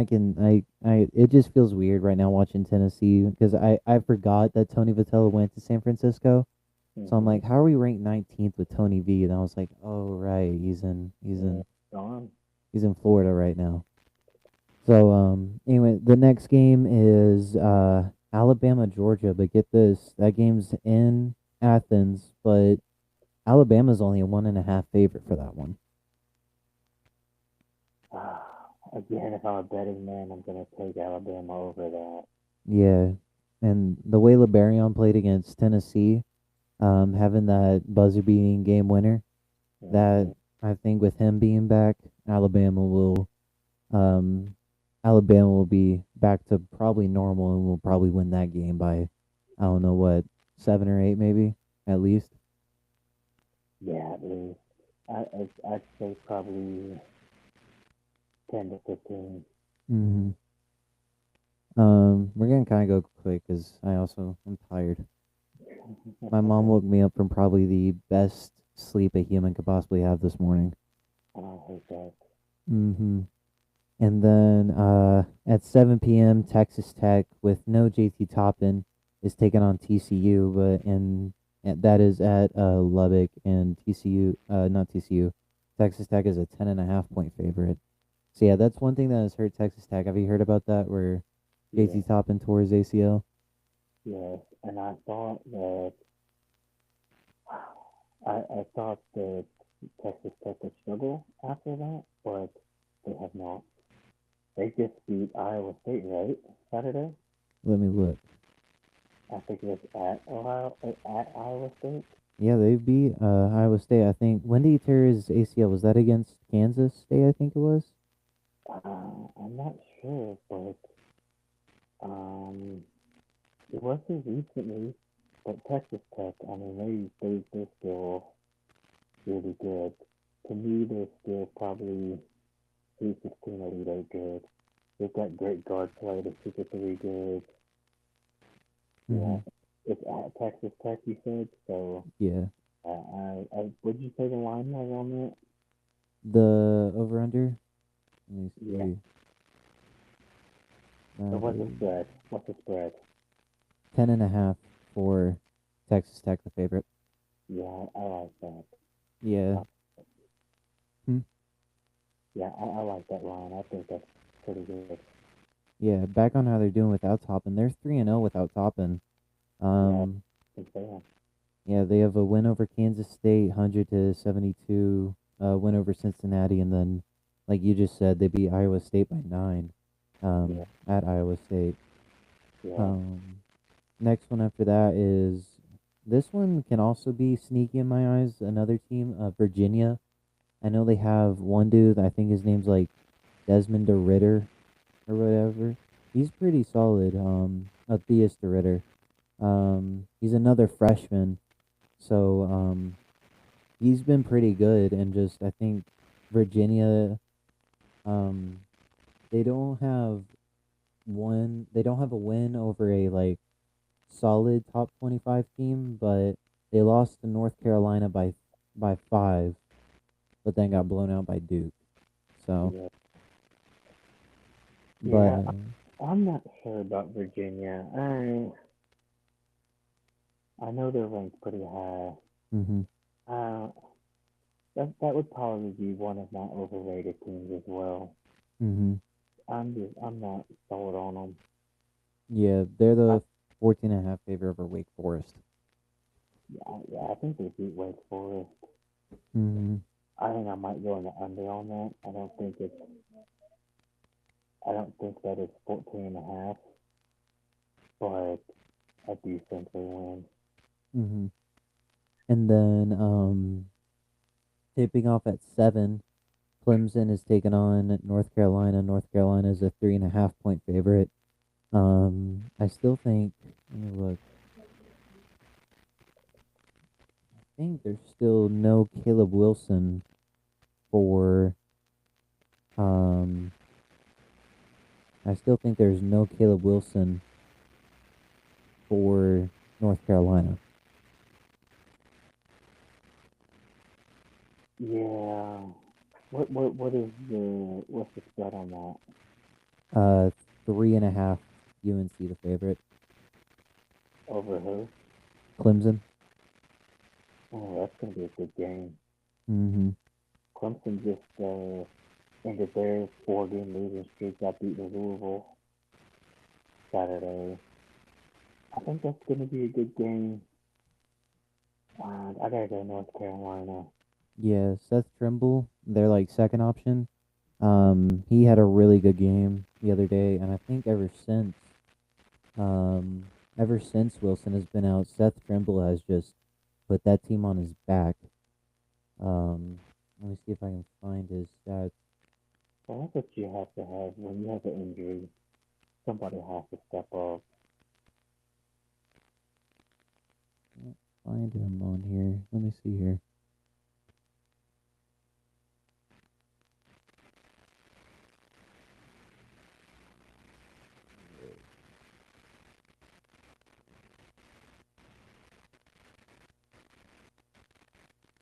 it just feels weird right now watching Tennessee because I forgot that Tony Vitello went to San Francisco. So I'm Mm-hmm. like, how are we ranked 19th with Tony V? And I was like, oh right, Yeah, Don. he's in Florida right now. So anyway, the next game is Alabama Georgia, but get this, that game's in Athens, but Alabama's only a 1.5 favorite for that one. Again, if I'm a betting man, I'm gonna take Alabama over that. Yeah, and the way LeBarion played against Tennessee, having that buzzer beating game winner, that Mm-hmm. I think with him being back, Alabama will um Alabama will be back to probably normal and will probably win that game by I don't know what 7 or 8 maybe at least. Yeah, at least I'd say probably 10 to 15. Hmm. We're gonna kind of go quick because I also am tired. My mom woke me up from probably the best sleep a human could possibly have this morning. I hate that. Hmm. And then at 7 p.m., Texas Tech with no JT Toppin is taking on TCU, and that is at Lubbock, and TCU, not TCU, Texas Tech is a 10.5 point favorite. So yeah, that's one thing that has hurt Texas Tech. Have you heard about that where Yeah, JT Toppin tore his ACL? yes. And I thought that Texas Tech would struggle after that, but they have not. They just beat Iowa State, right? Saturday? Let me look. I think it was at Iowa State. Yeah, they beat Iowa State. I think when did he tear his ACL? Was that against Kansas State? I think it was. I'm not sure, but it wasn't recently. But Texas Tech, I mean, they're still really good. To me, they're still probably 316 Elite Eight good. They've got great guard play. They're Super 3 good. Yeah, Hmm. it's at Texas Tech, you said. So, Yeah. would you say the line was on that? The over under. Let me Yeah. see. So That what's the is spread? What's the spread? 10.5 for Texas Tech, the favorite. Yeah, I like that. Yeah. Uh, Hmm. yeah, I like that line. I think that's pretty good. Yeah. Back on how they're doing without Toppin. They're 3-0 without Toppin. Yeah, Um. I think so. Yeah, they have a win over Kansas State, 100-72. Win over Cincinnati, and then, like you just said, they beat Iowa State by 9. Yeah, At Iowa State. yeah. Um. Next one after that is this one can also be sneaky in my eyes. Another team, Virginia. I know they have one dude. I think his name's like Desmond Ritter or whatever. He's pretty solid. Matthias de Ritter. He's another freshman, so he's been pretty good. And just I think Virginia, um, they don't have They don't have a win over a like solid top 25 team, but they lost to North Carolina by 5, but then got blown out by Duke. So, Yeah, but yeah. I'm not sure about Virginia. I know they're ranked pretty high. mhm, Uh, that would probably be one of my overrated teams as well. mhm. I'm not sold on them. Yeah, they're I, the 14.5 favorite over Wake Forest. yeah, I think they beat Wake Forest. Mm-hmm. I think I might go in the under on that. I don't think that it's 14 and a half, but I do think they win. Mm-hmm. And then tipping off at 7, Clemson is taking on North Carolina. North Carolina is a 3.5 point favorite. I still think. Let me look. I think there's still no Caleb Wilson for. Um, I still think there's no Caleb Wilson for North Carolina. Yeah. What's the spread on that? 3.5. UNC the favorite. Over who? Clemson. Oh, that's gonna be a good game. Mm-hmm. Clemson just ended their 4-game losing streak. Got beaten Louisville Saturday. I think that's gonna be a good game. I gotta go North Carolina. Yeah, Seth Trimble, their like second option. He had a really good game the other day, and I think um, ever since Wilson has been out, Seth Trimble has just put that team on his back. Let me see if I can find his stats. Well, that's what you have to have when you have an injury. Somebody has to step up. Find him on here. Let me see here.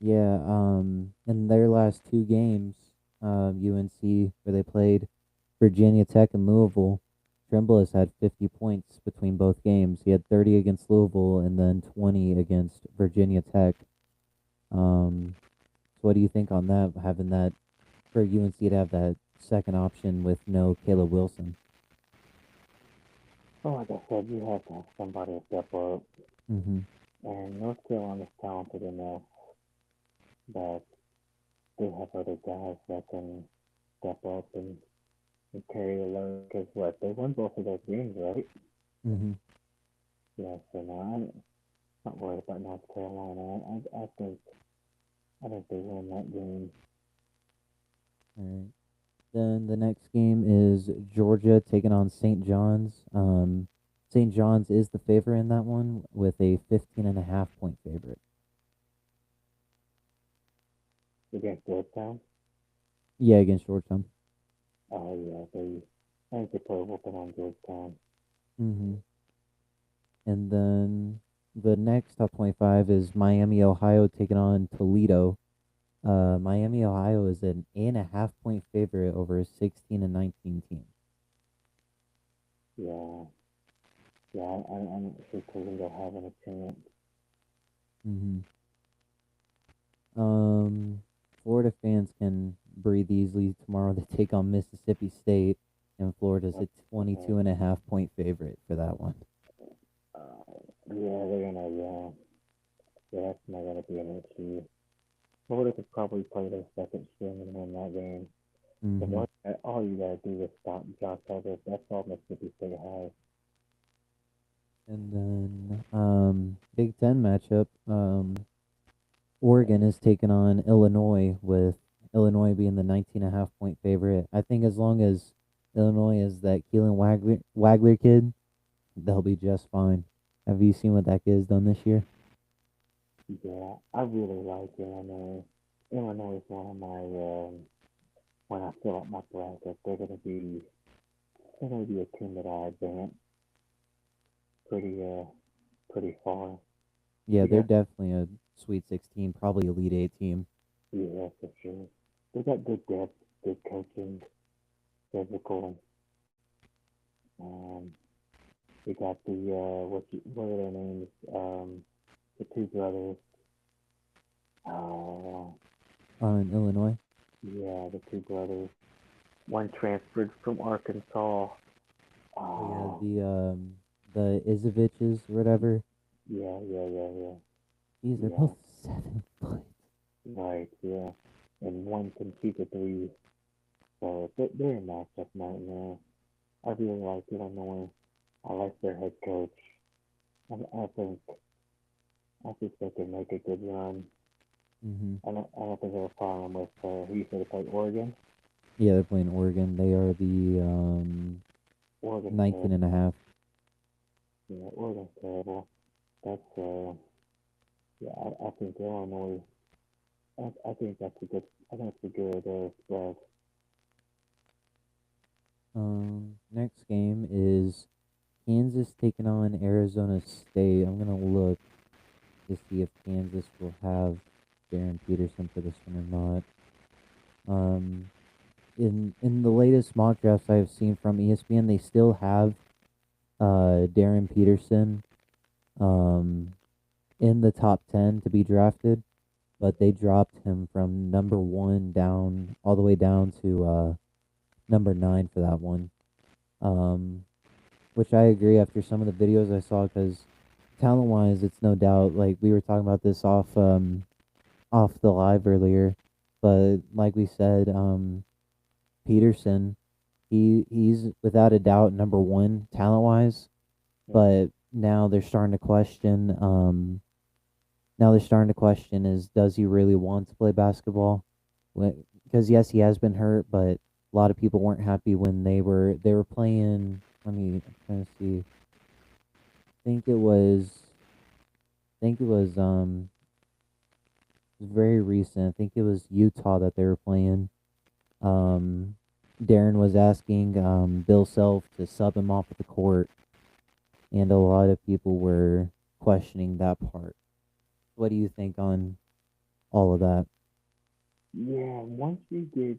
Yeah, in their last 2 games, UNC, where they played Virginia Tech and Louisville, Trimble has had 50 points between both games. He had 30 against Louisville and then 20 against Virginia Tech. So what do you think on that, having that, for UNC to have that second option with no Caleb Wilson? Well, like I said, you have to have somebody to step up. Mm-hmm. And North Carolina's talented enough that they have other guys that can step up and carry the load. Because what? They won both of those games, right? Mm-hmm. Yeah, so no, I'm not worried about North Carolina. I think they win that game. All right. Then the next game is Georgia taking on St. John's. St. John's is the favorite in that one with a 15.5 point favorite. Against Georgetown. Yeah, against Georgetown. Oh yeah, I think they put a whooping on Georgetown. Mm-hmm. And then the next top 25 is Miami, Ohio taking on Toledo. Miami, Ohio is an 8.5 point favorite over a 16 and 19 team. Yeah, yeah, I'm not sure Toledo having a chance. Mm-hmm. Um, Florida fans can breathe easily tomorrow. They take on Mississippi State, and Florida's a 22.5 point favorite for that one. Yeah, they're gonna, yeah, that's not gonna be an issue. Florida could probably play their second string and win that game. Mm-hmm. Because all you gotta do is stop Josh Herbert. That's all Mississippi State has. And then Big Ten matchup. Oregon is taking on Illinois, with Illinois being the 19.5 point favorite. I think as long as Illinois is that Keelan Wagler kid, they'll be just fine. Have you seen what that kid has done this year? Yeah, I really like Illinois. Illinois is one of my when I fill up my bracket, they're gonna be a team that I advance pretty pretty far. Yeah, They they're got definitely a Sweet 16, probably Elite 8 team. yeah for sure. They got good depth, good coaching, physical. Um, they got the what are their names? The two brothers. Uh, In Illinois. yeah, the two brothers. One transferred from Arkansas. Oh yeah, Uh, the Izoviches or whatever. yeah, yeah, yeah, yeah, These are yeah. both 7 foot. Right, yeah. And one can shoot the three, so they're a matchup nightmare. I really like Illinois. I like their head coach. I think I think they can make a good run. Hmm. I don't think they have a problem with who you said they played Oregon. Yeah, they're playing Oregon. They are the Oregon's 19 terrible. and a half. Yeah, Oregon's terrible. That's yeah. I think Illinois. I think that's a good. I think it's a good spread. Next game is Kansas taking on Arizona State. I'm gonna look to see if Kansas will have Darren Peterson for this one or not. In the latest mock drafts I have seen from ESPN, they still have Darren Peterson um in the top 10 to be drafted, but they dropped him from number 1 down all the way down to number 9 for that one. Um, which I agree after some of the videos I saw, because talent wise, it's no doubt, like we were talking about this off the live earlier, but like we said, Peterson, he's without a doubt number 1 talent wise, Yeah. but now they're starting to question now they're starting to question is, does he really want to play basketball? Because yes, he has been hurt, but a lot of people weren't happy when they were playing. I'm trying to see. Think it was think it was very recent. I think it was Utah that they were playing. Um, Darren was asking Bill Self to sub him off at the court, and a lot of people were questioning that part. What do you think on all of that? Yeah. Once you get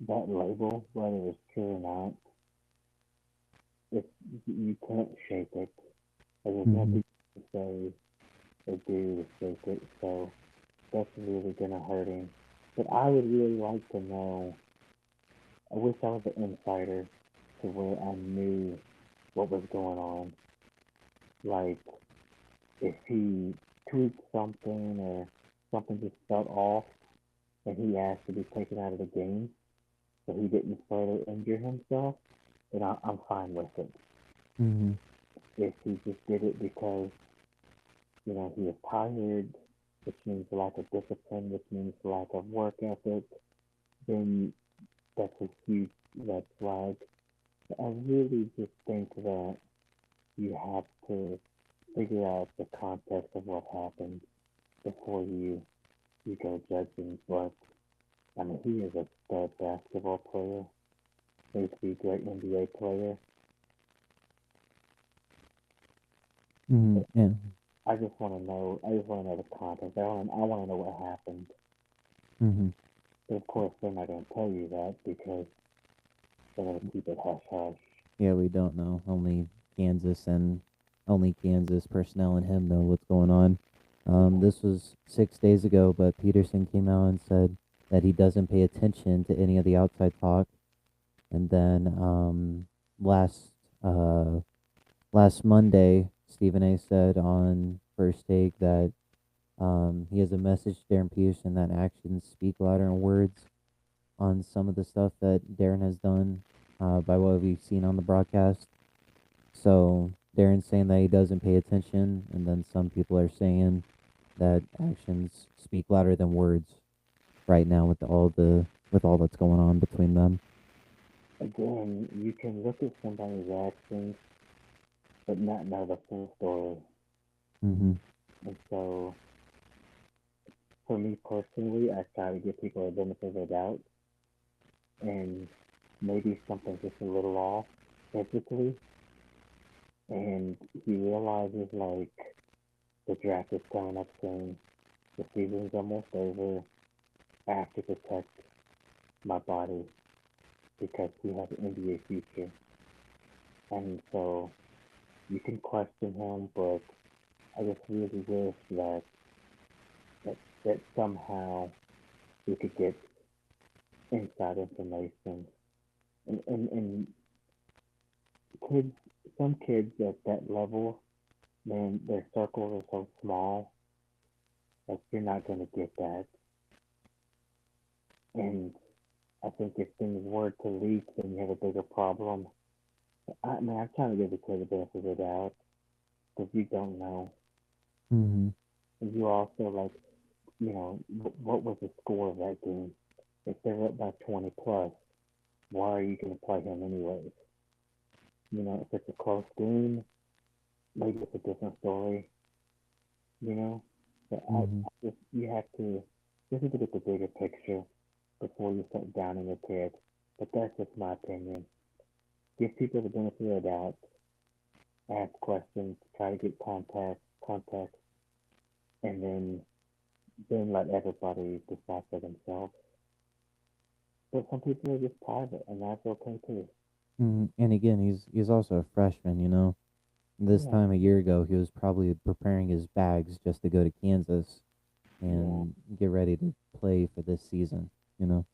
that label, whether it's true or not, it's you can't shake it. And there's Hmm. nothing to say or do to shake it. So that's really gonna hurt him. But I would really like to know. I wish I was an insider to where I knew what was going on. Like if he tweaked something or something just felt off and he asked to be taken out of the game so he didn't further injure himself, then I'm fine with it. Hmm. If he just did it because, he was tired, which means lack of discipline, which means lack of work ethic, then that's a huge red flag. I really just think that you have to figure out the context of what happened before you go judging. But I mean, he is a stud basketball player. He's a great NBA player. Hmm. Yeah. I just want to know. I just want to know the context. I want to know what happened. Hmm. But of course, they're not going to tell you that because they're going to keep it hush hush. Yeah, we don't know. Only Kansas personnel and him know what's going on. Yeah. This was 6 days ago, but Peterson came out and said that he doesn't pay attention to any of the outside talk. And then last uh, last Monday, Stephen A. said on First Take that he has a message to Darren Peterson that actions speak louder than words on some of the stuff that Darren has done by what we've seen on the broadcast. So Darren's saying that he doesn't pay attention, and then some people are saying that actions speak louder than words right now with all that's going on between them. Again, you can look at somebody's actions, but not know the full story. Mm-hmm. And so, for me personally, I try to give people a benefit of the doubt, and maybe something's just a little off physically, and he realizes like the draft is coming up soon, the season's almost over. I have to protect my body because he has an NBA future, and so you can question him, but I just really wish that somehow we could get inside information. And kids, some kids at that level, man, their circles are so small Like you're not gonna get that. And I think if things were to leak, then you have a bigger problem. I mean, I'm trying to give the kid the benefit of the doubt because you don't know. Mm-hmm. And you also like, what was the score of that game? If they're up by 20 plus, why are you going to play him anyways? If it's a close game, maybe it's a different story. You know, but Mm-hmm. I just you have to get the bigger picture before you start downing a kid. But that's just my opinion. Give people the benefit of the doubt. Ask questions. Try to get context, and then let everybody decide for themselves. But some people are just private, and that's okay too. Mm-hmm. And again, he's also a freshman. This Yeah, time a year ago, he was probably preparing his bags just to go to Kansas yeah, and get ready to play for this season. You know.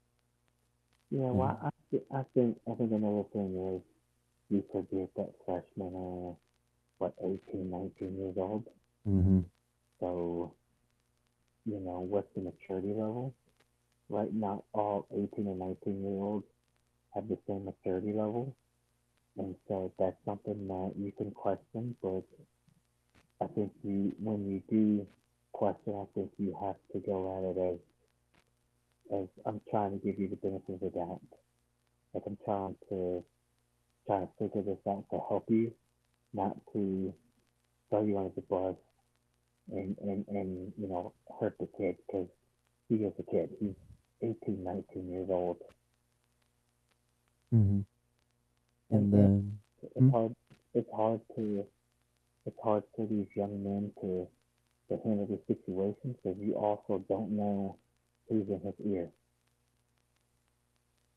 yeah. Well, And I think another thing is you forget that freshmen are 18, 19 years old. mm-hmm. So what's the maturity level? Right, not all 18 and 19-year-olds have the same maturity level, and so that's something that you can question. But I think when you do question, I think you have to go at it as I'm trying to give you the benefit of the doubt. Like I'm trying to figure this out to help you, not to throw you under the bus and hurt the kid because he is a kid. He's 18, 19 years old, Mm-hmm. and, And and then. it's hard. It's hard to it's hard for these young men to handle the situation because you also don't know who's in his ear.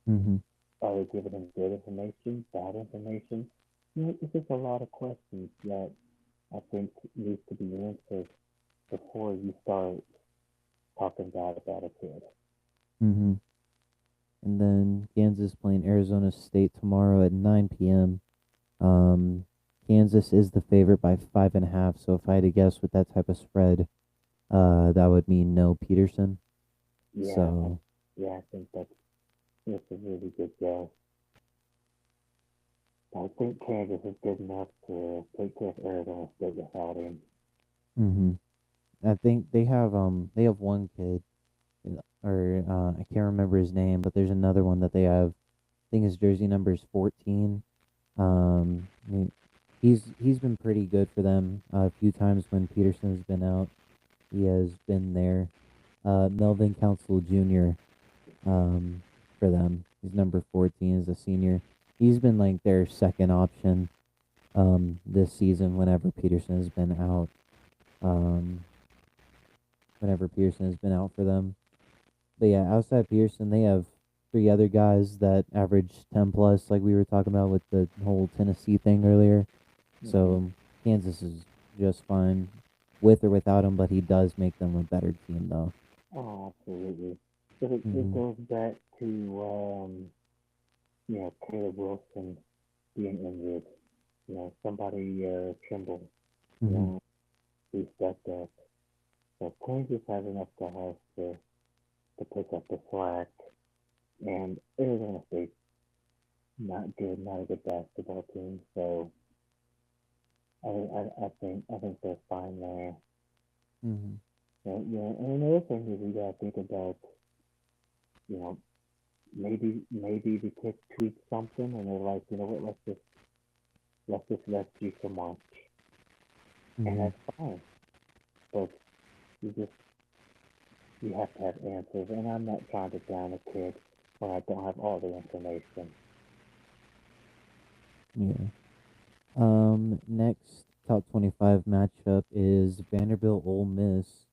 Mm-hmm. Are they giving him good information, bad information? It's just a lot of questions that I think needs to be answered before you start talking bad about a kid. Mm-hmm. And then Kansas playing Arizona State tomorrow at 9 p.m. Um, Kansas is the favorite by 5.5. So if I had to guess with that type of spread, that would mean no Peterson. Yeah, So. yeah, I think that's a really good guess. I think Kansas is good enough to take care of Arizona State without him. Mm-hmm. I think they have one kid, or I can't remember his name, but there's another one that they have. I think his jersey number is 14. I mean, he's been pretty good for them. A few times when Peterson's been out, he has been there. Melvin Council Jr. Um, for them, he's number 14 as a senior. He's been like their second option this season whenever Peterson has been out. Um, whenever Pearson has been out for them. But yeah, outside Pearson, they have three other guys that average 10 plus, like we were talking about with the whole Tennessee thing earlier. Mm-hmm. So Kansas is just fine with or without him, but he does make them a better team, though. Oh, absolutely. But it Hmm. goes back to Caleb Wilson being injured. Somebody Trimble, you Hmm. know, who stepped up. So Kansas has enough guys to pick up the slack, and Arizona State's not good, not a good basketball team. So I think they're fine there. Hmm. And another thing is you gotta think about, you know, maybe the kids tweak something and they're like, you know what, let's just rest you for March, and Hmm. that's fine. But you just you have to have answers, and I'm not trying to down a kid when I don't have all the information. Yeah. Next top 25 matchup is Vanderbilt Ole Miss.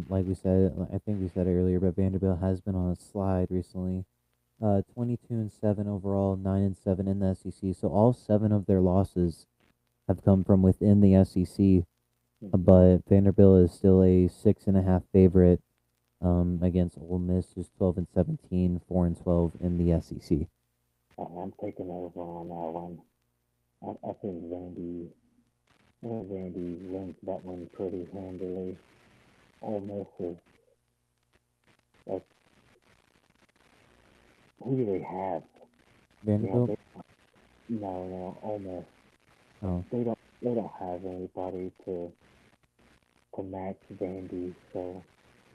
Like we said, I think we said it earlier, but Vanderbilt has been on a slide recently. 22-7 overall, 9-7 in the SEC. So all seven of their losses have come from within the SEC. Mm-hmm. But Vanderbilt is still a 6.5 favorite against Ole Miss, who's 12-17, 4-12 in the SEC. I'm taking over on that one. I think Vandy wins that one pretty handily. Ole Miss is like, who do they have? Vanderbilt. They no Ole Miss. Oh, They don't have anybody to match Vandy. So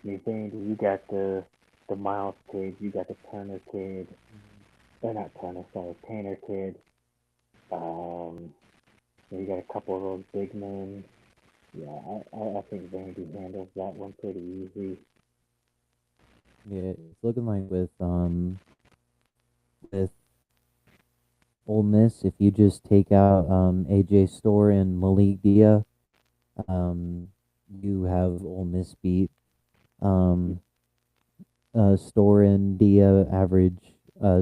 I mean, Vandy, you got the Miles kid, you got the Turner kid, or not Turner, sorry, Tanner kid. Um, you got a couple of those big men. Yeah, I think Vandy handles that one pretty easy. yeah. It's looking like with Ole Miss, if you just take out AJ Store and Malik Dia, um, you have Ole Miss beat. Um, Store and Dia average.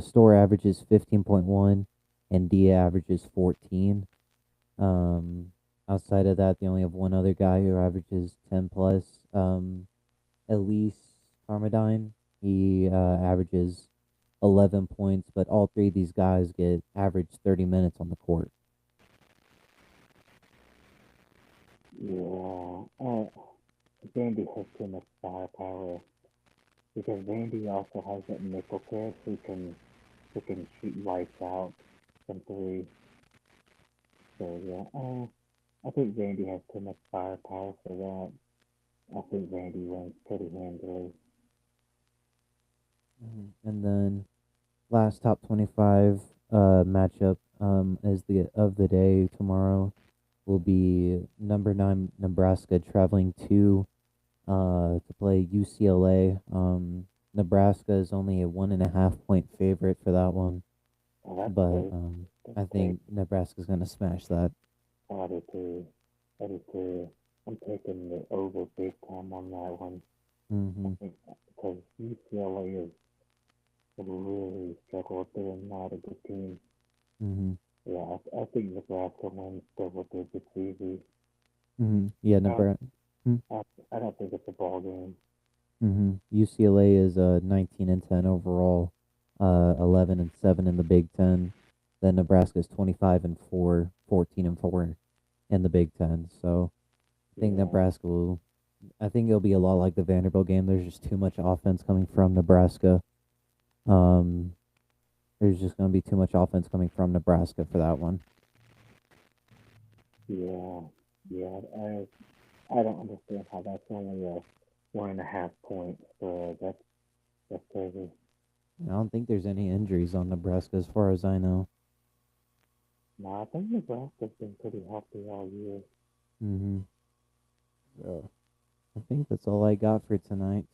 Store averages 15.1, and Dia averages 14. Um, Outside of that, they only have one other guy who averages 10 plus. Elise Carmodine. He averages 11 points, but all three of these guys get average 30 minutes on the court. Yeah, Vandy has too much firepower because Vandy also has that nickel kid who can shoot lights out from three. So yeah, I think Vandy has too much firepower for that. I think Vandy wins pretty handily. And then last top 25 matchup is the of the day tomorrow will be number 9 Nebraska traveling to play UCLA. Nebraska is only a 1.5 point favorite for that one, Oh, that's but great. That's I great. think Nebraska's gonna smash that. I do too. I do too. I'm taking the over big time on that one. I Mm-hmm. think because UCLA is really struggled. They're not a good team. Mm-hmm. Yeah, I think Nebraska wins double digits easy. Mm-hmm. Yeah, I don't, Nebraska. I, I don't think it's a ball game. Mm-hmm. UCLA is 19-10 overall, 11-7 in the Big Ten. Then Nebraska's 25-4, 14-4 in the Big Ten. So I think Yeah, Nebraska will. I think it'll be a lot like the Vanderbilt game. There's just too much offense coming from Nebraska. Um, there's just going to be too much offense coming from Nebraska for that one. yeah, yeah. I don't understand how that's only a 1.5 point spread. That's crazy. I don't think there's any injuries on Nebraska as far as I know. No, I think Nebraska's been pretty healthy all year. Mm-hmm. So I think that's all I got for tonight.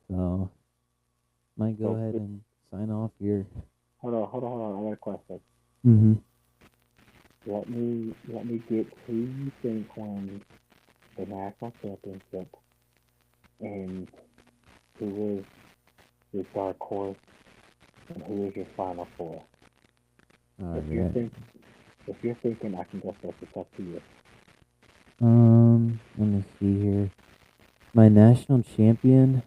So might go So ahead and sign off here. hold on. I got a question. Mm-hmm. Let me get who you think won the national championship and who is your dark horse and who is your final four. All If you're right. think if you're thinking I can go first, it's up to you. Let me see here. My national champion,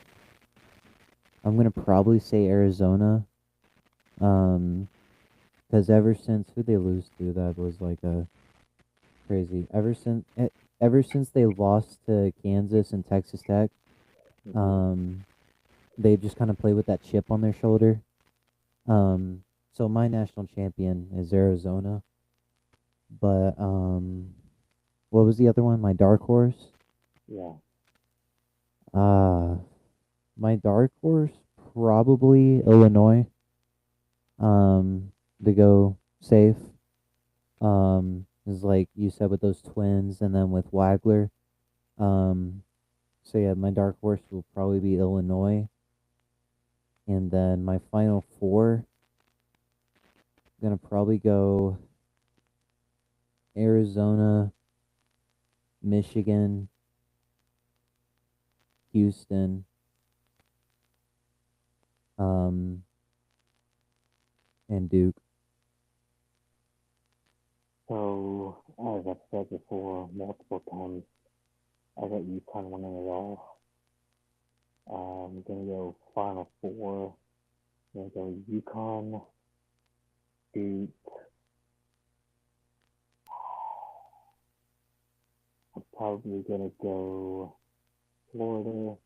I'm gonna probably say Arizona. Um, because ever since who they lose to, that was like a crazy. Ever since they lost to Kansas and Texas Tech, Mm-hmm. um, they just kind of play with that chip on their shoulder. Um, so my national champion is Arizona, but what was the other one? My dark horse. Yeah. Uh, my dark horse probably Illinois. To go safe. Is like you said with those twins, and then with Wagler. Um, so yeah, my dark horse will probably be Illinois, and then my final four, gonna probably go Arizona, Michigan, Houston, um, and Duke. So as I've said before multiple times, I got UConn winning it all. I'm gonna go final four. I'm gonna go UConn, Duke. I'm probably gonna go Florida.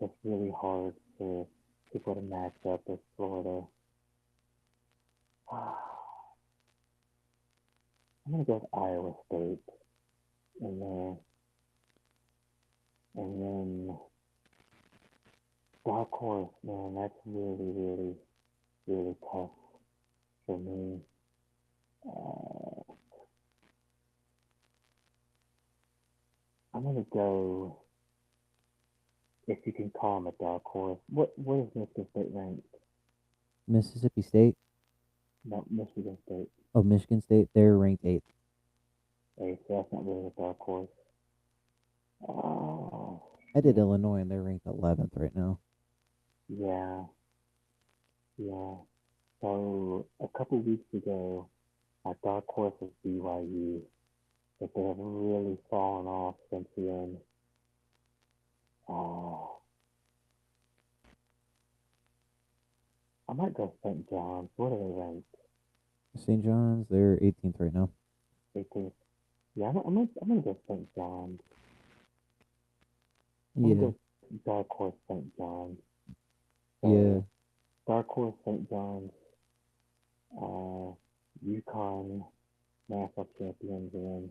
It's really hard for people to match up with Florida. I'm gonna go with Iowa State in there, and then dark horse. Man, that's really, really, really tough for me. Uh, I'm gonna go. If you can call them a dark horse. What is Michigan State ranked? Mississippi State. No, Michigan State. Oh, Michigan State. They're ranked 8th. Hey, so that's not really a dark horse. Oh, I did Illinois, and they're ranked 11th right now. yeah, yeah. So a couple weeks ago, my dark horse was BYU, but they have really fallen off since then. Oh, I might go St. John's. What are they ranked? St. John's, they're 18th right now. 18th. Yeah, I'm gonna go St. John's. I'm Yeah, gonna go dark horse St. John's. yeah. So dark horse St. John's. UConn national champions in.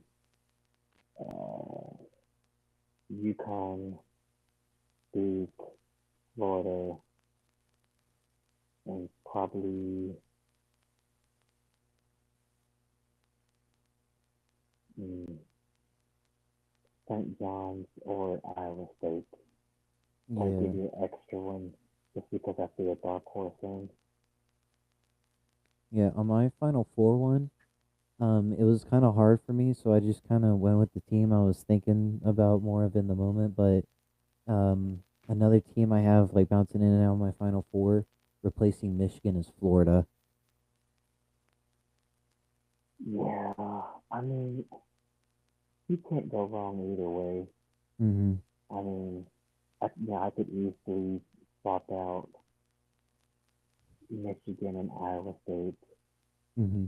UConn, Duke, Florida, and probably St. John's or Iowa State. I'll Yeah. give you an extra one just because I see a dark horse in. Yeah, on my Final Four one, it was kind of hard for me, so I just kind of went with the team I was thinking about more of in the moment. But another team I have like bouncing in and out of my Final Four, replacing Michigan, is Florida. Yeah, I mean, you can't go wrong either way. Mm-hmm. I mean, I could easily swap out Michigan and Iowa State, Mm-hmm.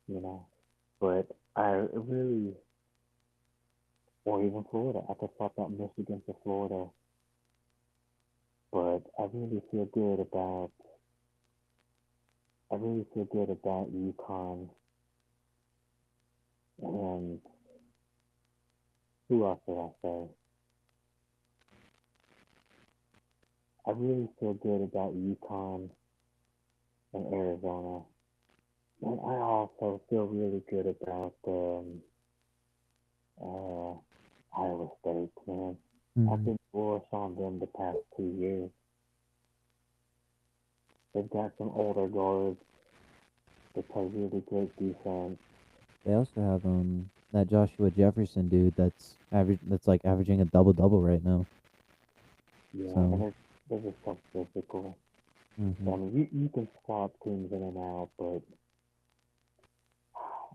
you know, but I really, or even Florida, I could swap out Michigan for Florida, but I really feel good about UConn and who else did I say? I really feel good about UConn and Arizona. And I also feel really good about Iowa State, man. I've Mm-hmm. been bullish on them the past 2 years. They've got some older guards. They play really great defense. They also have that Joshua Jefferson dude that's like averaging a double double right now. Yeah, and So. they're just so physical. Mm-hmm. So, I mean, you can swap teams in and out, but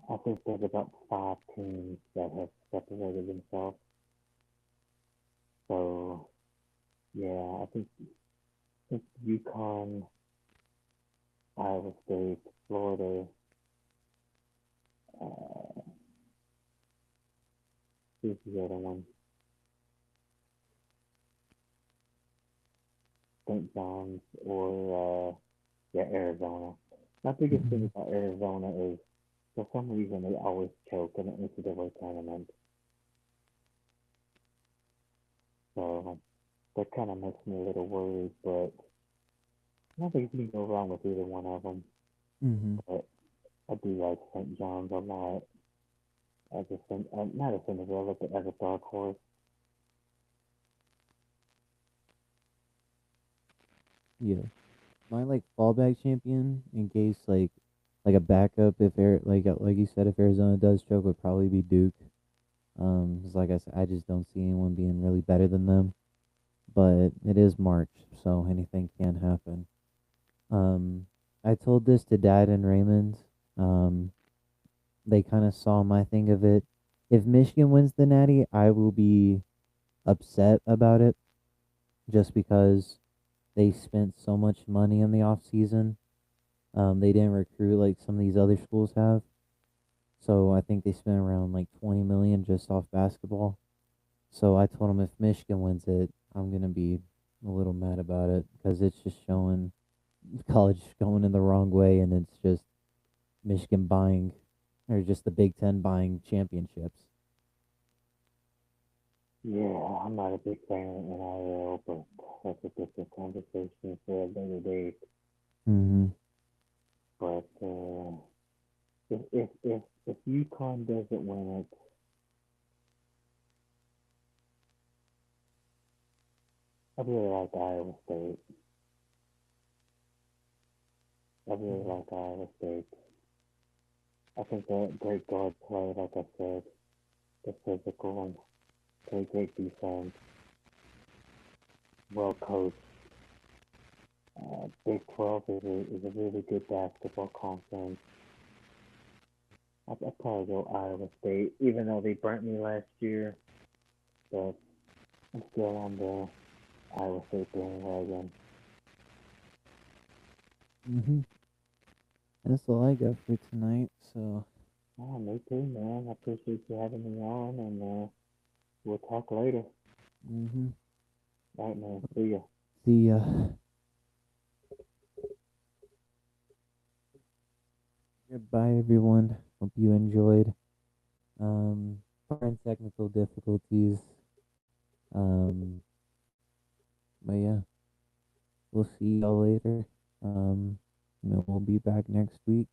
I think there's about 5 teams that have separated themselves. So, yeah, I think UConn, Iowa State, Florida, uh, who's the other one? St. John's or Arizona. My biggest Mm-hmm. thing about Arizona is for some reason they always choke in the NCAA tournament. So that kind of makes me a little worried, but I don't think you can go wrong with either one of them. Mm-hmm. But I do like St. John's a lot as not a Cinderella, but as a dark horse. Yeah. My like fallback champion in case like a backup if like you said if Arizona does choke would probably be Duke. 'Cause like I said, I just don't see anyone being really better than them. But it is March, so anything can happen. I told this to Dad and Raymond. Um, they kind of saw my thing of it. If Michigan wins the Natty, I will be upset about it, just because they spent so much money in the off season. They didn't recruit like some of these other schools have. So I think they spent around like 20 million just off basketball. So I told them if Michigan wins it, I'm gonna be a little mad about it because it's just showing college going in the wrong way, and it's just Michigan buying, or just the Big Ten buying championships. Yeah, I'm not a big fan of NIL, but that's a different conversation for a later date. Mm-hmm. But if UConn doesn't win it, I really like Iowa State. I really like Iowa State. I think they're great guard play, like I said. They're physical and play great defense. Well coached. Big 12 is a really good basketball conference. I'd probably go Iowa State, even though they burnt me last year. But I'm still on the Iowa State bandwagon. Mm-hmm. That's all I got for tonight. So, Oh, me too, man. I appreciate you having me on, and we'll talk later. mm-hmm. All right, man. See ya. See ya. Goodbye, everyone. Hope you enjoyed. Pardon technical difficulties. Um, but yeah, we'll see y'all later. We'll be back next week.